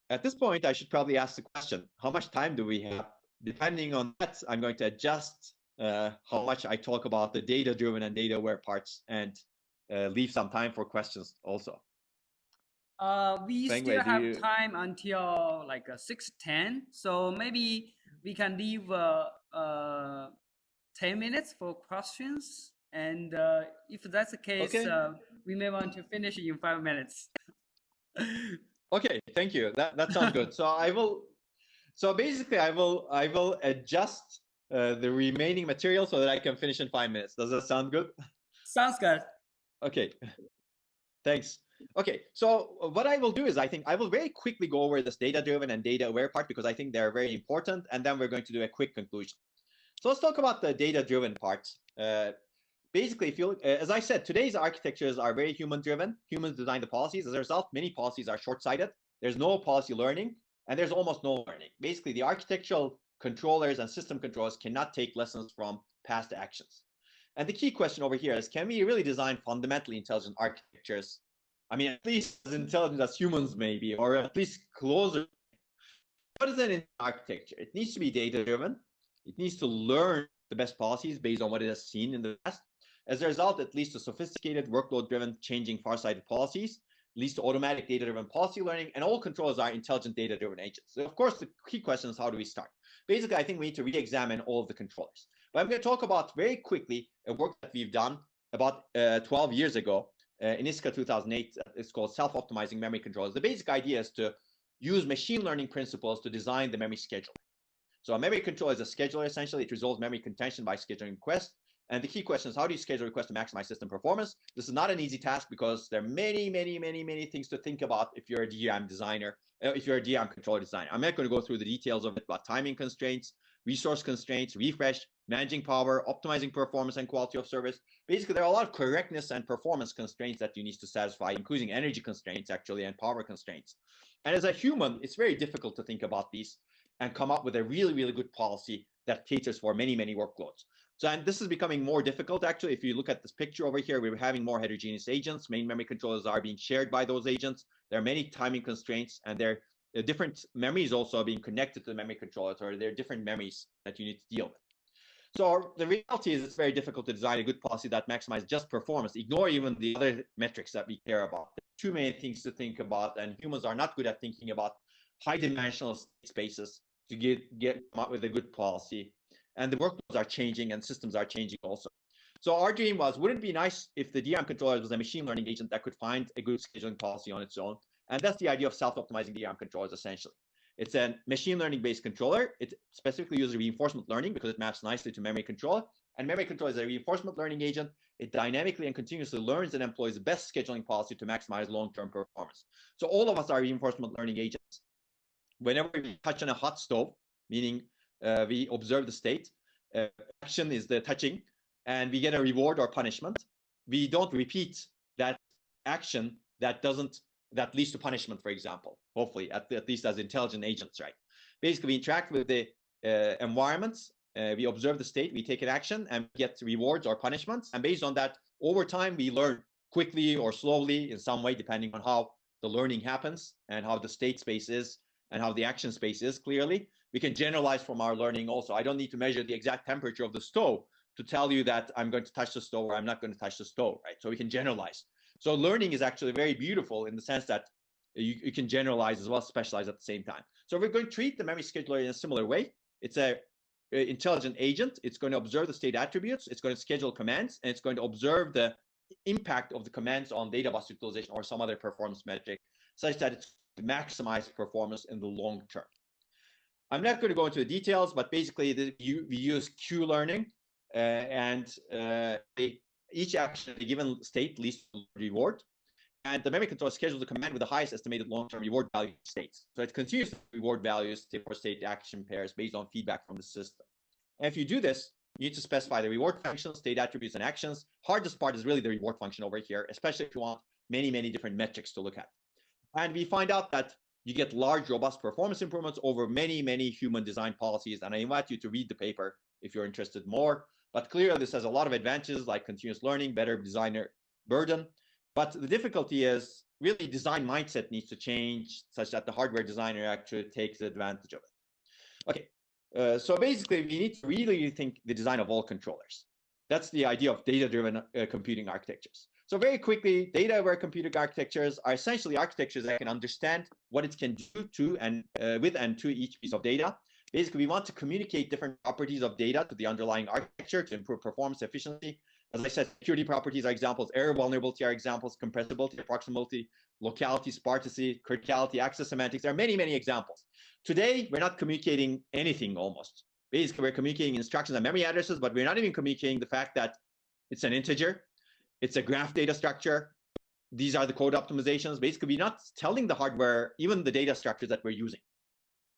At this point, I should probably ask the question, how much time do we have? Depending on that, I'm going to adjust how much I talk about the data-driven and data-aware parts and leave some time for questions also. We still have time until like 6:10, so maybe we can leave 10 minutes for questions. And if that's the case, okay. We may want to finish in 5 minutes. Okay, thank you. That sounds good. So I will. So basically, I will adjust the remaining material so that I can finish in 5 minutes. Does that sound good? Sounds good. Okay. Thanks. Okay, so what I will do is I think I will very quickly go over this data-driven and data-aware part because I think they're very important, and then we're going to do a quick conclusion. So let's talk about the data-driven part. Basically, if you look, as I said, today's architectures are very human-driven. Humans design the policies. As a result, many policies are short-sighted. There's no policy learning, and there's almost no learning. Basically, the architectural controllers and system controllers cannot take lessons from past actions. And the key question over here is, can we really design fundamentally intelligent architectures? I mean, at least as intelligent as humans maybe, or at least closer. What is an architecture? It needs to be data-driven. It needs to learn the best policies based on what it has seen in the past. As a result, it leads to sophisticated, workload-driven, changing, far-sighted policies. leads to automatic data-driven policy learning, and all controllers are intelligent data-driven agents. So of course, the key question is, how do we start? Basically, I think we need to re-examine all of the controllers. But I'm going to talk about very quickly a work that we've done about 12 years ago in ISCA 2008. It's called self-optimizing memory controllers. The basic idea is to use machine learning principles to design the memory scheduler. So a memory controller is a scheduler. Essentially, it resolves memory contention by scheduling requests. And the key question is, how do you schedule requests to maximize system performance? This is not an easy task because there are many things to think about if you're a DRAM designer, if you're a DRAM controller designer. I'm not going to go through the details of it, but timing constraints, resource constraints, refresh, managing power, optimizing performance and quality of service. Basically, there are a lot of correctness and performance constraints that you need to satisfy, including energy constraints, actually, and power constraints. And as a human, it's very difficult to think about these and come up with a really good policy that caters for many workloads. So, and this is becoming more difficult, actually. If you look at this picture over here, we're having more heterogeneous agents. Main memory controllers are being shared by those agents. There are many timing constraints, and there are different memories also being connected to the memory controllers, or there are different memories that you need to deal with. So the reality is it's very difficult to design a good policy that maximizes just performance. Ignore even the other metrics that we care about. There are too many things to think about, and humans are not good at thinking about high-dimensional spaces to come up with a good policy. And the workloads are changing and systems are changing also. So our dream was, wouldn't it be nice if the DRAM controller was a machine learning agent that could find a good scheduling policy on its own? And that's the idea of self-optimizing DRAM controllers, essentially. It's a machine learning-based controller. It specifically uses reinforcement learning because it maps nicely to memory control. And memory control is a reinforcement learning agent. It dynamically and continuously learns and employs the best scheduling policy to maximize long-term performance. So all of us are reinforcement learning agents. Whenever we touch on a hot stove, meaning we observe the state, action is the touching, and we get a reward or punishment. We don't repeat that action that leads to punishment, for example, hopefully, at least as intelligent agents, right? Basically, we interact with the environments, we observe the state, we take an action, and get rewards or punishments. And based on that, over time, we learn quickly or slowly in some way, depending on how the learning happens and how the state space is and how the action space is, clearly. We can generalize from our learning also. I don't need to measure the exact temperature of the stove to tell you that I'm going to touch the stove or I'm not going to touch the stove, right? So we can generalize. So learning is actually very beautiful in the sense that you can generalize as well as specialize at the same time. So we're going to treat the memory scheduler in a similar way. It's an intelligent agent. It's going to observe the state attributes. It's going to schedule commands, and it's going to observe the impact of the commands on data bus utilization or some other performance metric, such that it's to maximize performance in the long term. I'm not going to go into the details, but basically we use Q learning, and each action in a given state leads to a reward. And the memory controller schedules the command with the highest estimated long-term reward value states. So it continues to reward values for state action pairs based on feedback from the system. And if you do this, you need to specify the reward function, state attributes, and actions. Hardest part is really the reward function over here, especially if you want many different metrics to look at. And we find out that you get large, robust performance improvements over many human design policies. And I invite you to read the paper if you're interested more. But clearly, this has a lot of advantages like continuous learning, better designer burden. But the difficulty is really design mindset needs to change such that the hardware designer actually takes advantage of it. Okay, so basically, we need to really rethink the design of all controllers. That's the idea of data-driven computing architectures. So very quickly, data-aware computing architectures are essentially architectures that can understand what it can do to and with and to each piece of data. Basically, we want to communicate different properties of data to the underlying architecture to improve performance efficiency. As I said, security properties are examples, error vulnerability are examples, compressibility, approximability, locality, sparsity, criticality, access semantics. There are many examples. Today, we're not communicating anything almost. Basically, we're communicating instructions and memory addresses, but we're not even communicating the fact that it's an integer, it's a graph data structure. These are the code optimizations. Basically, we're not telling the hardware even the data structures that we're using,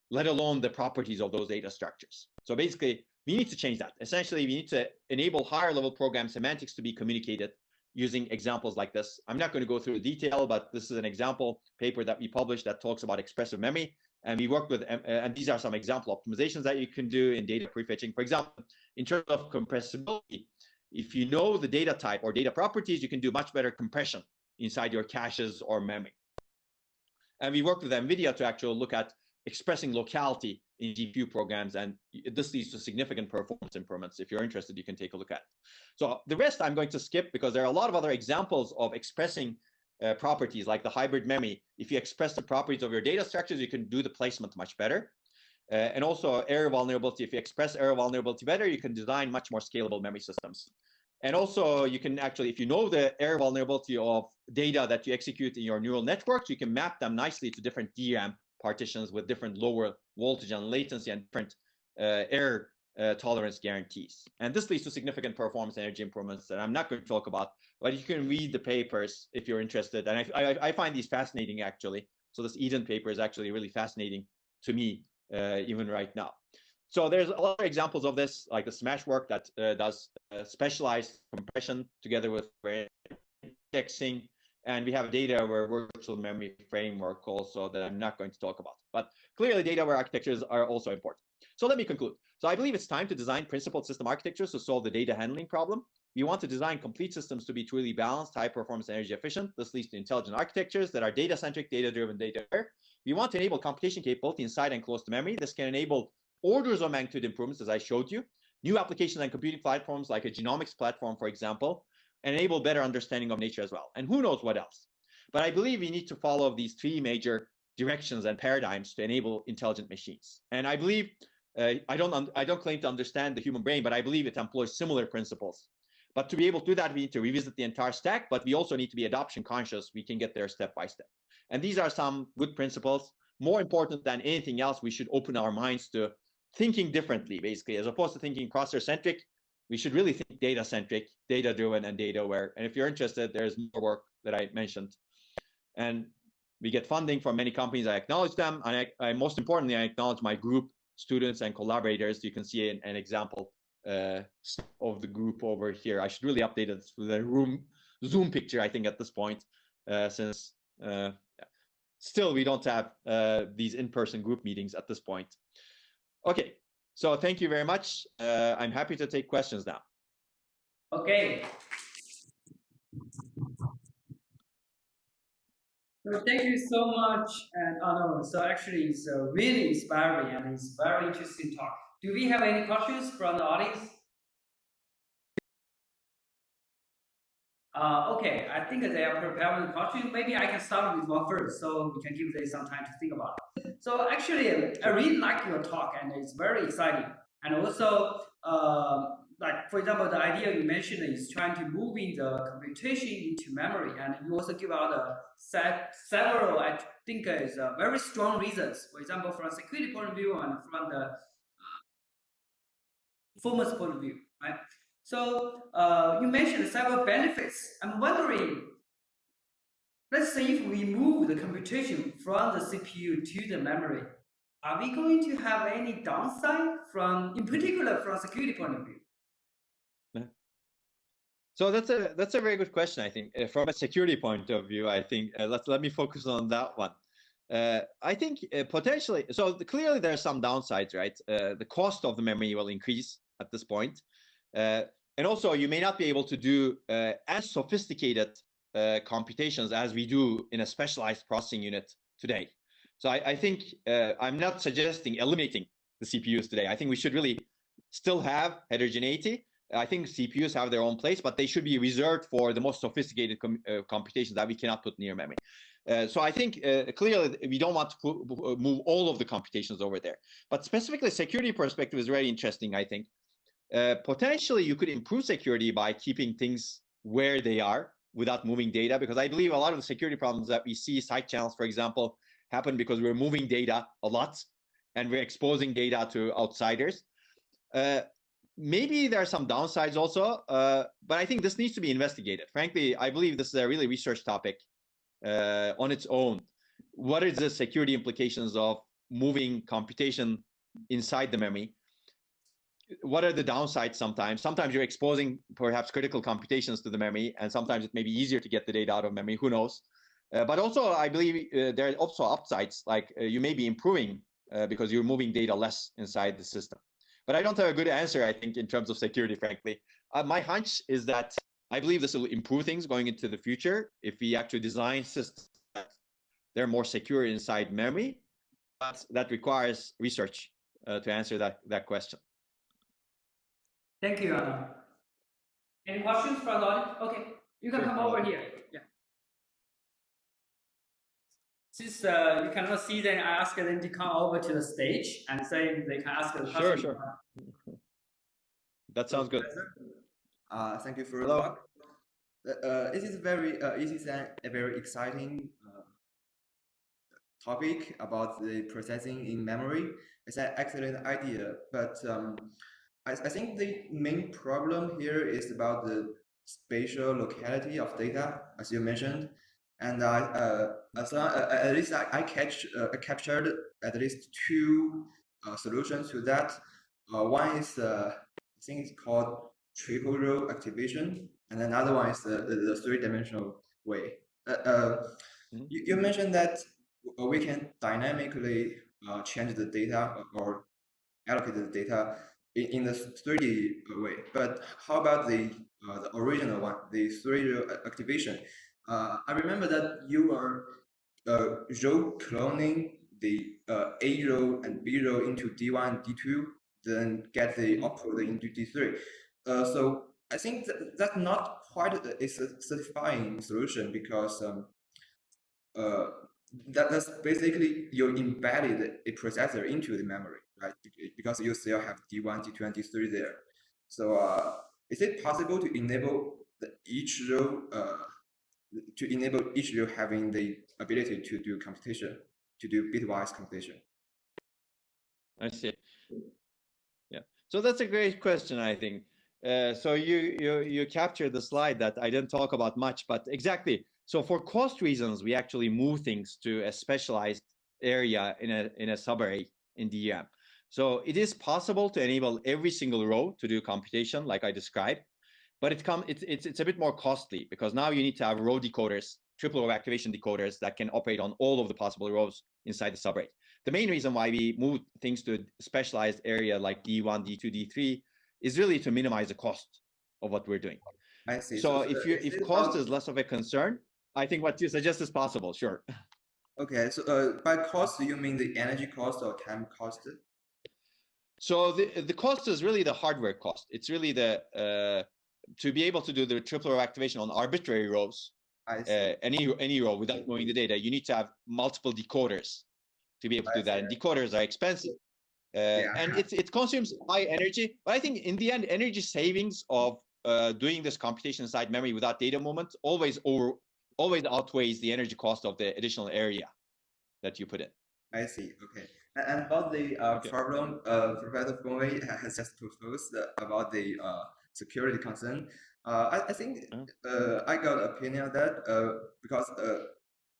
let alone the properties of those data structures. So basically, we need to change that. Essentially, we need to enable higher level program semantics to be communicated using examples like this. I'm not going to go through the detail, but this is an example paper that we published that talks about expressive memory. And we work with, and these are some example optimizations that you can do in data prefetching. For example, in terms of compressibility, if you know the data type or data properties, you can do much better compression inside your caches or memory. And we worked with NVIDIA to actually look at expressing locality in GPU programs, and this leads to significant performance improvements. If you're interested, you can take a look at it. So the rest I'm going to skip because there are a lot of other examples of expressing properties like the hybrid memory. If you express the properties of your data structures, you can do the placement much better. And also error vulnerability. If you express error vulnerability better, you can design much more scalable memory systems. And also you can actually, if you know the error vulnerability of data that you execute in your neural networks, you can map them nicely to different DRAM partitions with different lower voltage and latency and different error tolerance guarantees. And this leads to significant performance energy improvements that I'm not going to talk about, but you can read the papers if you're interested. And I find these fascinating, actually. So this Eden paper is actually really fascinating to me, even right now. So there's other examples of this, like the Smash work that does specialized compression together with indexing. And we have a data-aware virtual memory framework also that I'm not going to talk about. But clearly, data-aware architectures are also important. So let me conclude. So I believe it's time to design principled system architectures to solve the data handling problem. We want to design complete systems to be truly balanced, high performance, energy efficient. This leads to intelligent architectures that are data-centric, data-driven, data-aware. We want to enable computation capability inside and close to memory. This can enable orders of magnitude improvements, as I showed you, new applications and computing platforms like a genomics platform, for example, and enable better understanding of nature as well. And who knows what else. But I believe we need to follow these three major directions and paradigms to enable intelligent machines. And I believe, I don't claim to understand the human brain, but I believe it employs similar principles. But to be able to do that, we need to revisit the entire stack, but we also need to be adoption conscious. We can get there step by step. And these are some good principles. More important than anything else, we should open our minds to thinking differently, basically, as opposed to thinking processor-centric. We should really think data-centric, data-driven, and data-aware. And if you're interested, there's more work that I mentioned. And we get funding from many companies. I acknowledge them. And I most importantly, I acknowledge my group, students, and collaborators. You can see an example of the group over here. I should really update it to the Zoom picture, I think, at this point, since still we don't have these in-person group meetings at this point. Okay, so thank you very much. I'm happy to take questions now. Okay. So thank you so much, and Onur. So actually, it's really inspiring and it's very interesting talk. Do we have any questions from the audience? Okay, I think they are preparing the question. Maybe I can start with one first, so we can give them some time to think about it. So actually, I really like your talk, and it's very exciting. And also, like for example, the idea you mentioned is trying to move in the computation into memory, and you also give out several, I think, is very strong reasons. For example, from a security point of view and from the performance point of view, right? So you mentioned several benefits. I'm wondering, let's say if we move the computation from the CPU to the memory, are we going to have any downside from, in particular, from a security point of view? So that's a very good question. I think from a security point of view, I think let me focus on that one. I think potentially, so clearly there are some downsides, right? The cost of the memory will increase at this point. And also, you may not be able to do as sophisticated computations as we do in a specialized processing unit today. So I think I'm not suggesting eliminating the CPUs today. I think we should really still have heterogeneity. I think CPUs have their own place, but they should be reserved for the most sophisticated computations that we cannot put near memory. So I think clearly we don't want to move all of the computations over there. But specifically, security perspective is very interesting, I think. Potentially, you could improve security by keeping things where they are without moving data, because I believe a lot of the security problems that we see, side channels, for example, happen because we're moving data a lot and we're exposing data to outsiders. Maybe there are some downsides also, but I think this needs to be investigated. Frankly, I believe this is a really research topic on its own. What is the security implications of moving computation inside the memory? What are the downsides sometimes? Sometimes you're exposing perhaps critical computations to the memory, and sometimes it may be easier to get the data out of memory, who knows? But also, I believe there are also upsides, like you may be improving because you're moving data less inside the system. But I don't have a good answer, I think, in terms of security, frankly. My hunch is that I believe this will improve things going into the future if we actually design systems that they're more secure inside memory, but that requires research to answer that question. Thank you, Anna. Any questions from the audience? Okay, you can come over here. Yeah. Since you cannot see them, I ask them to come over to the stage and say they can ask the question. Sure. That sounds good. Thank you for your Hello. talk. It is a very exciting topic about the processing in memory. It's an excellent idea, but I think the main problem here is about the spatial locality of data, as you mentioned. And at least I captured at least two solutions to that. One is I think it's called triple row activation, and another one is the three-dimensional way. You mentioned that we can dynamically change the data or allocate the data in the 3D way. But how about the original one, the 3D activation? I remember that you are row cloning the A row and B row into D1 and D2, then get the output into D3. So I think that's not quite a satisfying solution because that's basically you embedded a processor into the memory, right? Because you still have D1, D2, and D3 there. So is it possible to enable each row having the ability to do computation, to do bitwise computation? I see. Yeah. So that's a great question, I think. So you captured the slide that I didn't talk about much, but exactly. So for cost reasons, we actually move things to a specialized area in a subarray in DRAM. So it is possible to enable every single row to do computation like I described, but it's a bit more costly because now you need to have row decoders, triple row activation decoders that can operate on all of the possible rows inside the subarray. The main reason why we move things to a specialized area like D1, D2, D3 is really to minimize the cost of what we're doing. I see. So if cost is less of a concern, I think what you suggest is possible, sure. Okay, so by cost, do you mean the energy cost or time cost? So the cost is really the hardware cost. It's really the to be able to do the triple row activation on arbitrary rows, any row without knowing the data, you need to have multiple decoders to be able to do that. And decoders are expensive. And it consumes high energy. But I think in the end, energy savings of doing this computation inside memory without data movement always outweighs the energy cost of the additional area that you put in. I see. Okay. And about the problem Professor Fengwei has just proposed about the security concern, I think I got an opinion on that because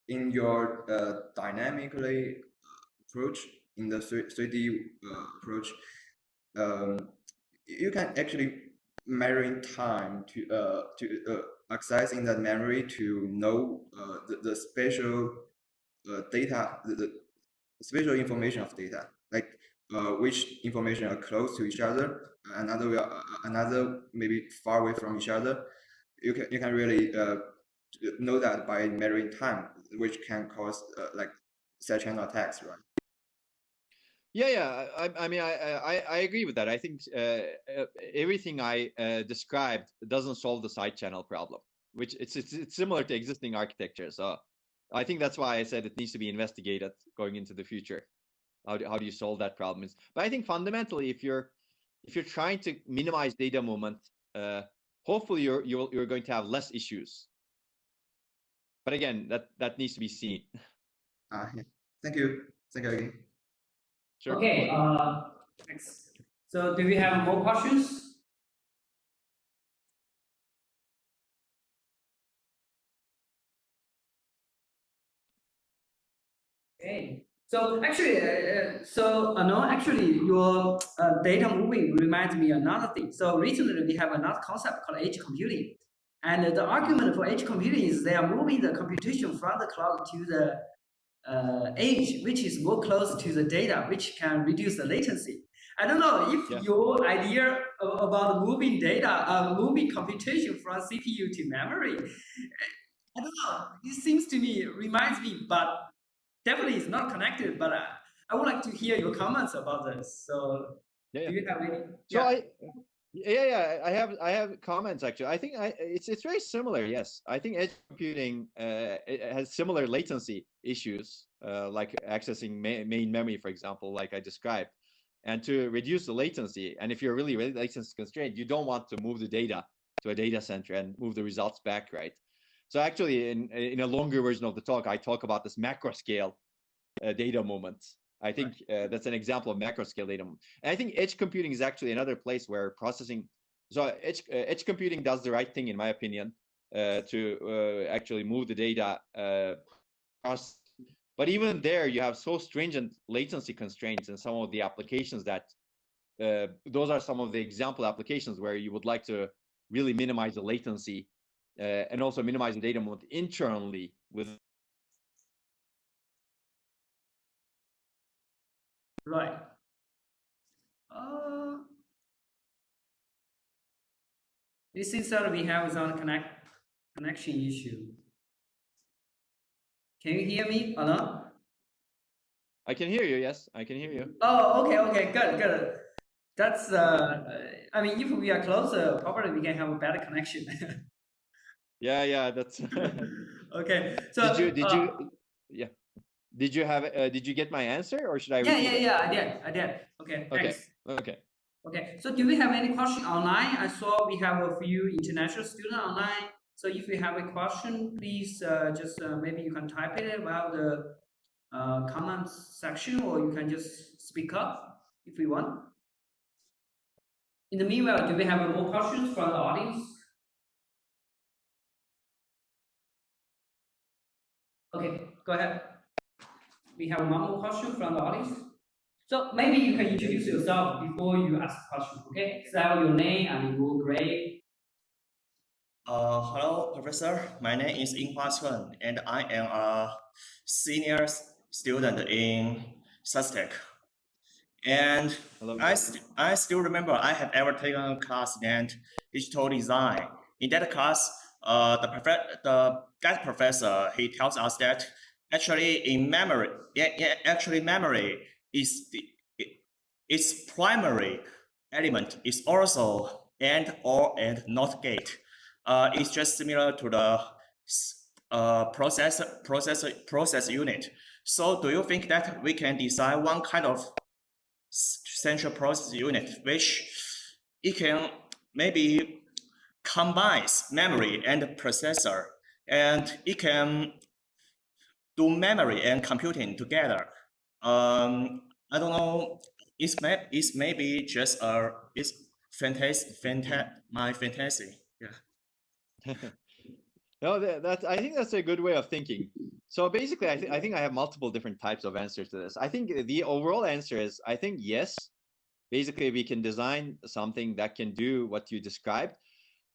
in your dynamically approach, in the 3D approach, you can actually measure in time to accessing that memory to know the spatial data, the spatial information of data, like which information are close to each other, another maybe far away from each other. You can really know that by measuring time, which can cause like side-channel attacks, right? Yeah. I mean, I agree with that. I think everything I described doesn't solve the side channel problem, which it's similar to existing architecture. So I think that's why I said it needs to be investigated going into the future. How do you solve that problem? But I think fundamentally, if you're trying to minimize data movement, hopefully you're going to have less issues. But again, that needs to be seen. Yeah. Thank you again. Sure. Okay. Thanks. So do we have more questions? Okay. So actually, your data moving reminds me another thing. So recently we have another concept called edge computing, and the argument for edge computing is they are moving the computation from the cloud to the edge, which is more close to the data, which can reduce the latency. I don't know if your idea about moving data, moving computation from CPU to memory, I don't know. It seems to me, reminds me, but definitely it's not connected. But I would like to hear your comments about this. So, do you have any? So Yeah. I have comments actually. I think it's very similar. Yes, I think edge computing it has similar latency issues, like accessing main memory, for example, like I described. And to reduce the latency, and if you're really latency constrained, you don't want to move the data to a data center and move the results back, right? So actually, in a longer version of the talk, I talk about this macro scale data movement. I think that's an example of macro scale data movement. And I think edge computing is actually another place where processing. So edge computing does the right thing, in my opinion, to actually move the data across. But even there, you have so stringent latency constraints in some of the applications that those are some of the example applications where you would like to really minimize the latency and also minimize the data movement internally with. Right. It seems that we have some connection issue. Can you hear me or not? I can hear you. Yes, I can hear you. Oh, okay, good. That's I mean, if we are closer, probably we can have a better connection. Yeah, that's. Okay, so Yeah. Did you have? Did you get my answer, or should I repeat it? yeah, I did. Okay, thanks. Okay. Okay, so do we have any question online? I saw we have a few international students online. So if you have a question, please just maybe you can type it while the comments section, or you can just speak up if you want. In the meanwhile, do we have more questions from the audience? Okay, go ahead. We have one more question from the audience. So maybe you can introduce yourself before you ask a question, okay? Spell your name and your grade. Hello, Professor. My name is Yinghua Chun, and I am a senior student in SUSTech. And I still remember I have ever taken a class named digital design. In that class, the guest professor, he tells us that actually in memory, memory is its primary element is also and or and not gate. It's just similar to the process unit. So do you think that we can design one kind of central process unit which it can maybe combines memory and processor, and it can do memory and computing together? I don't know. It's maybe just it's my fantasy. Yeah. No, I think that's a good way of thinking. So basically, I think I have multiple different types of answers to this. I think the overall answer is, I think yes. Basically, we can design something that can do what you described,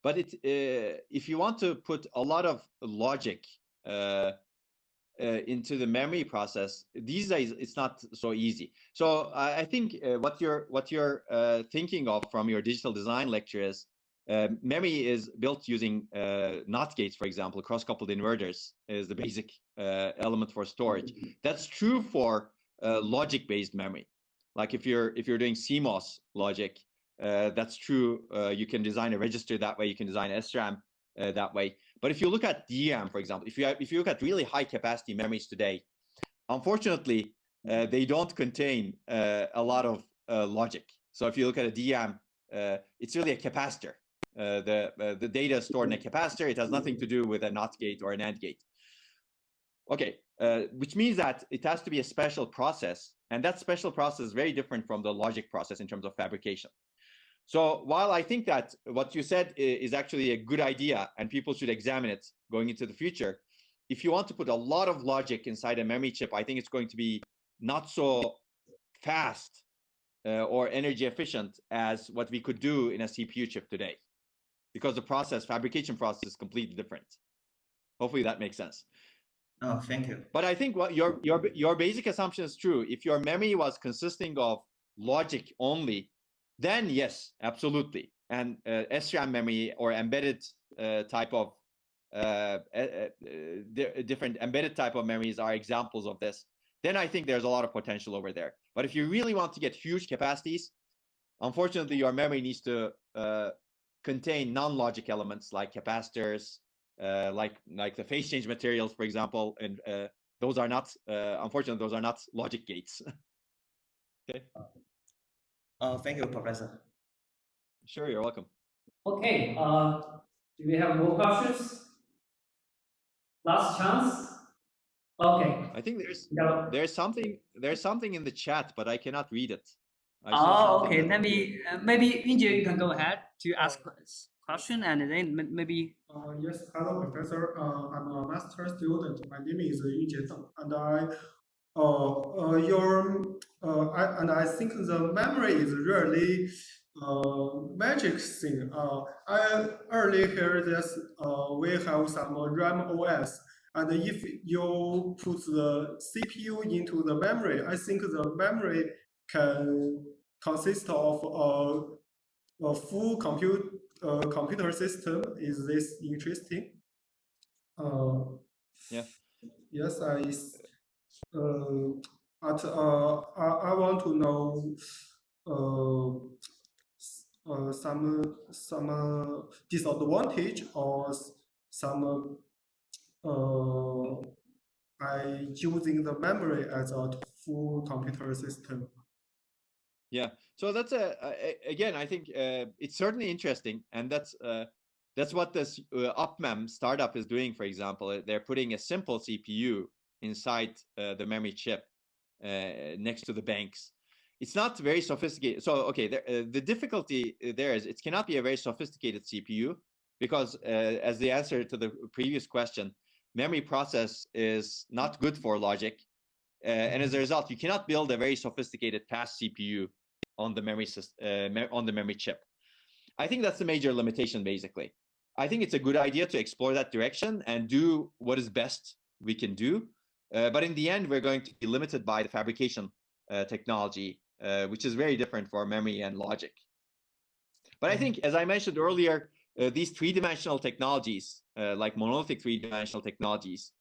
but if you want to put a lot of logic into the memory process, these days it's not so easy. So I think what you're thinking of from your digital design lecture is memory is built using NOT gates, for example. Cross-coupled inverters is the basic element for storage. That's true for logic-based memory. Like if you're doing CMOS logic, that's true. You can design a register that way. You can design SRAM that way. But if you look at DRAM, for example, if you look at really high capacity memories today, unfortunately, they don't contain a lot of logic. So if you look at a DRAM, it's really a capacitor. The data is stored in a capacitor. It has nothing to do with a NOT gate or an AND gate. Okay, which means that it has to be a special process, and that special process is very different from the logic process in terms of fabrication. So while I think that what you said is actually a good idea and people should examine it going into the future, if you want to put a lot of logic inside a memory chip, I think it's going to be not so fast or energy efficient as what we could do in a CPU chip today, because the fabrication process is completely different. Hopefully that makes sense. Oh, thank you. But I think what your basic assumption is true. If your memory was consisting of logic only, then yes, absolutely. And SRAM memory or embedded type of different embedded type of memories are examples of this. Then I think there's a lot of potential over there. But if you really want to get huge capacities, unfortunately, your memory needs to contain non-logic elements like capacitors, like the phase change materials, for example, and those are not, unfortunately, those are not logic gates. Okay. Thank you, Professor. Sure, you're welcome. Okay. Do we have more questions? Last chance. Okay. I think there's something in the chat, but I cannot read it. Okay. Let me maybe Inge, you can go ahead to ask question, and then maybe. Yes. Hello, Professor. I'm a master student. My name is Inge Deng, and I think the memory is really magic thing. I early heard that we have some RAM OS, and if you put the CPU into the memory, I think the memory can consist of a full computer system. Is this interesting? Yeah. Yes, I want to know some disadvantage or some by using the memory as a full computer system. Yeah, so that's again, I think it's certainly interesting, and that's what this UpMem startup is doing. For example, they're putting a simple CPU inside the memory chip next to the banks. It's not very sophisticated. So okay, the difficulty there is it cannot be a very sophisticated CPU because as the answer to the previous question, memory process is not good for logic. And as a result, you cannot build a very sophisticated fast CPU on the memory chip. I think that's the major limitation, basically. I think it's a good idea to explore that direction and do what is best we can do. But in the end, we're going to be limited by the fabrication technology, which is very different for memory and logic. But I think, as I mentioned earlier, these three-dimensional technologies, like monolithic three-dimensional technologies,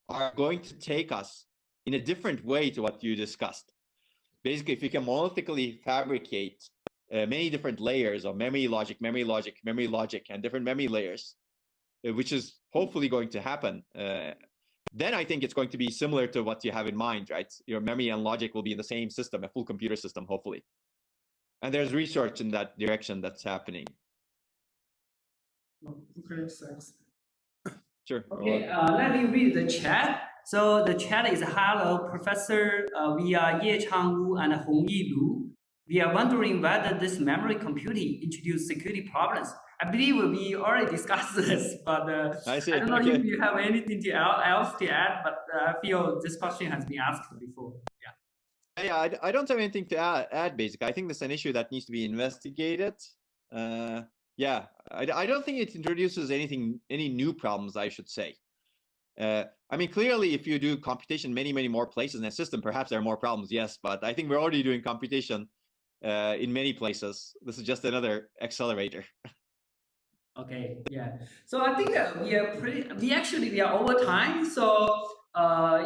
are going to take us in a different way to what you discussed. Basically, if you can monolithically fabricate many different layers of memory logic, and different memory layers, which is hopefully going to happen, then I think it's going to be similar to what you have in mind, right? Your memory and logic will be in the same system, a full computer system, hopefully. And there's research in that direction that's happening. Okay, thanks. Sure. Okay, let me read the chat. So the chat is, hello, Professor. We are Ye Changwu and Hongyi Lu. We are wondering whether this memory computing introduced security problems. I believe we already discussed this, but I don't know if you have anything else to add, but I feel this question has been asked before. Yeah, I don't have anything to add, basically. I think that's an issue that needs to be investigated. Yeah, I don't think it introduces any new problems, I should say. I mean, clearly, if you do computation many more places in a system, perhaps there are more problems, yes, but I think we're already doing computation in many places. This is just another accelerator. Okay, yeah. So I think we are over time. So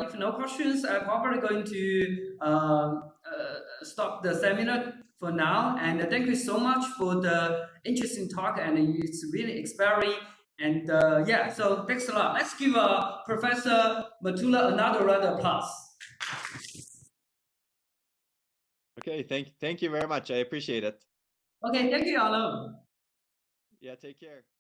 if no questions, I'm probably going to stop the seminar for now. And thank you so much for the interesting talk, and it's really inspiring. And yeah, so thanks a lot. Let's give Professor Mutlu another round of applause. Okay, thank you very much. I appreciate it. Okay, thank you, Alan. Yeah, take care.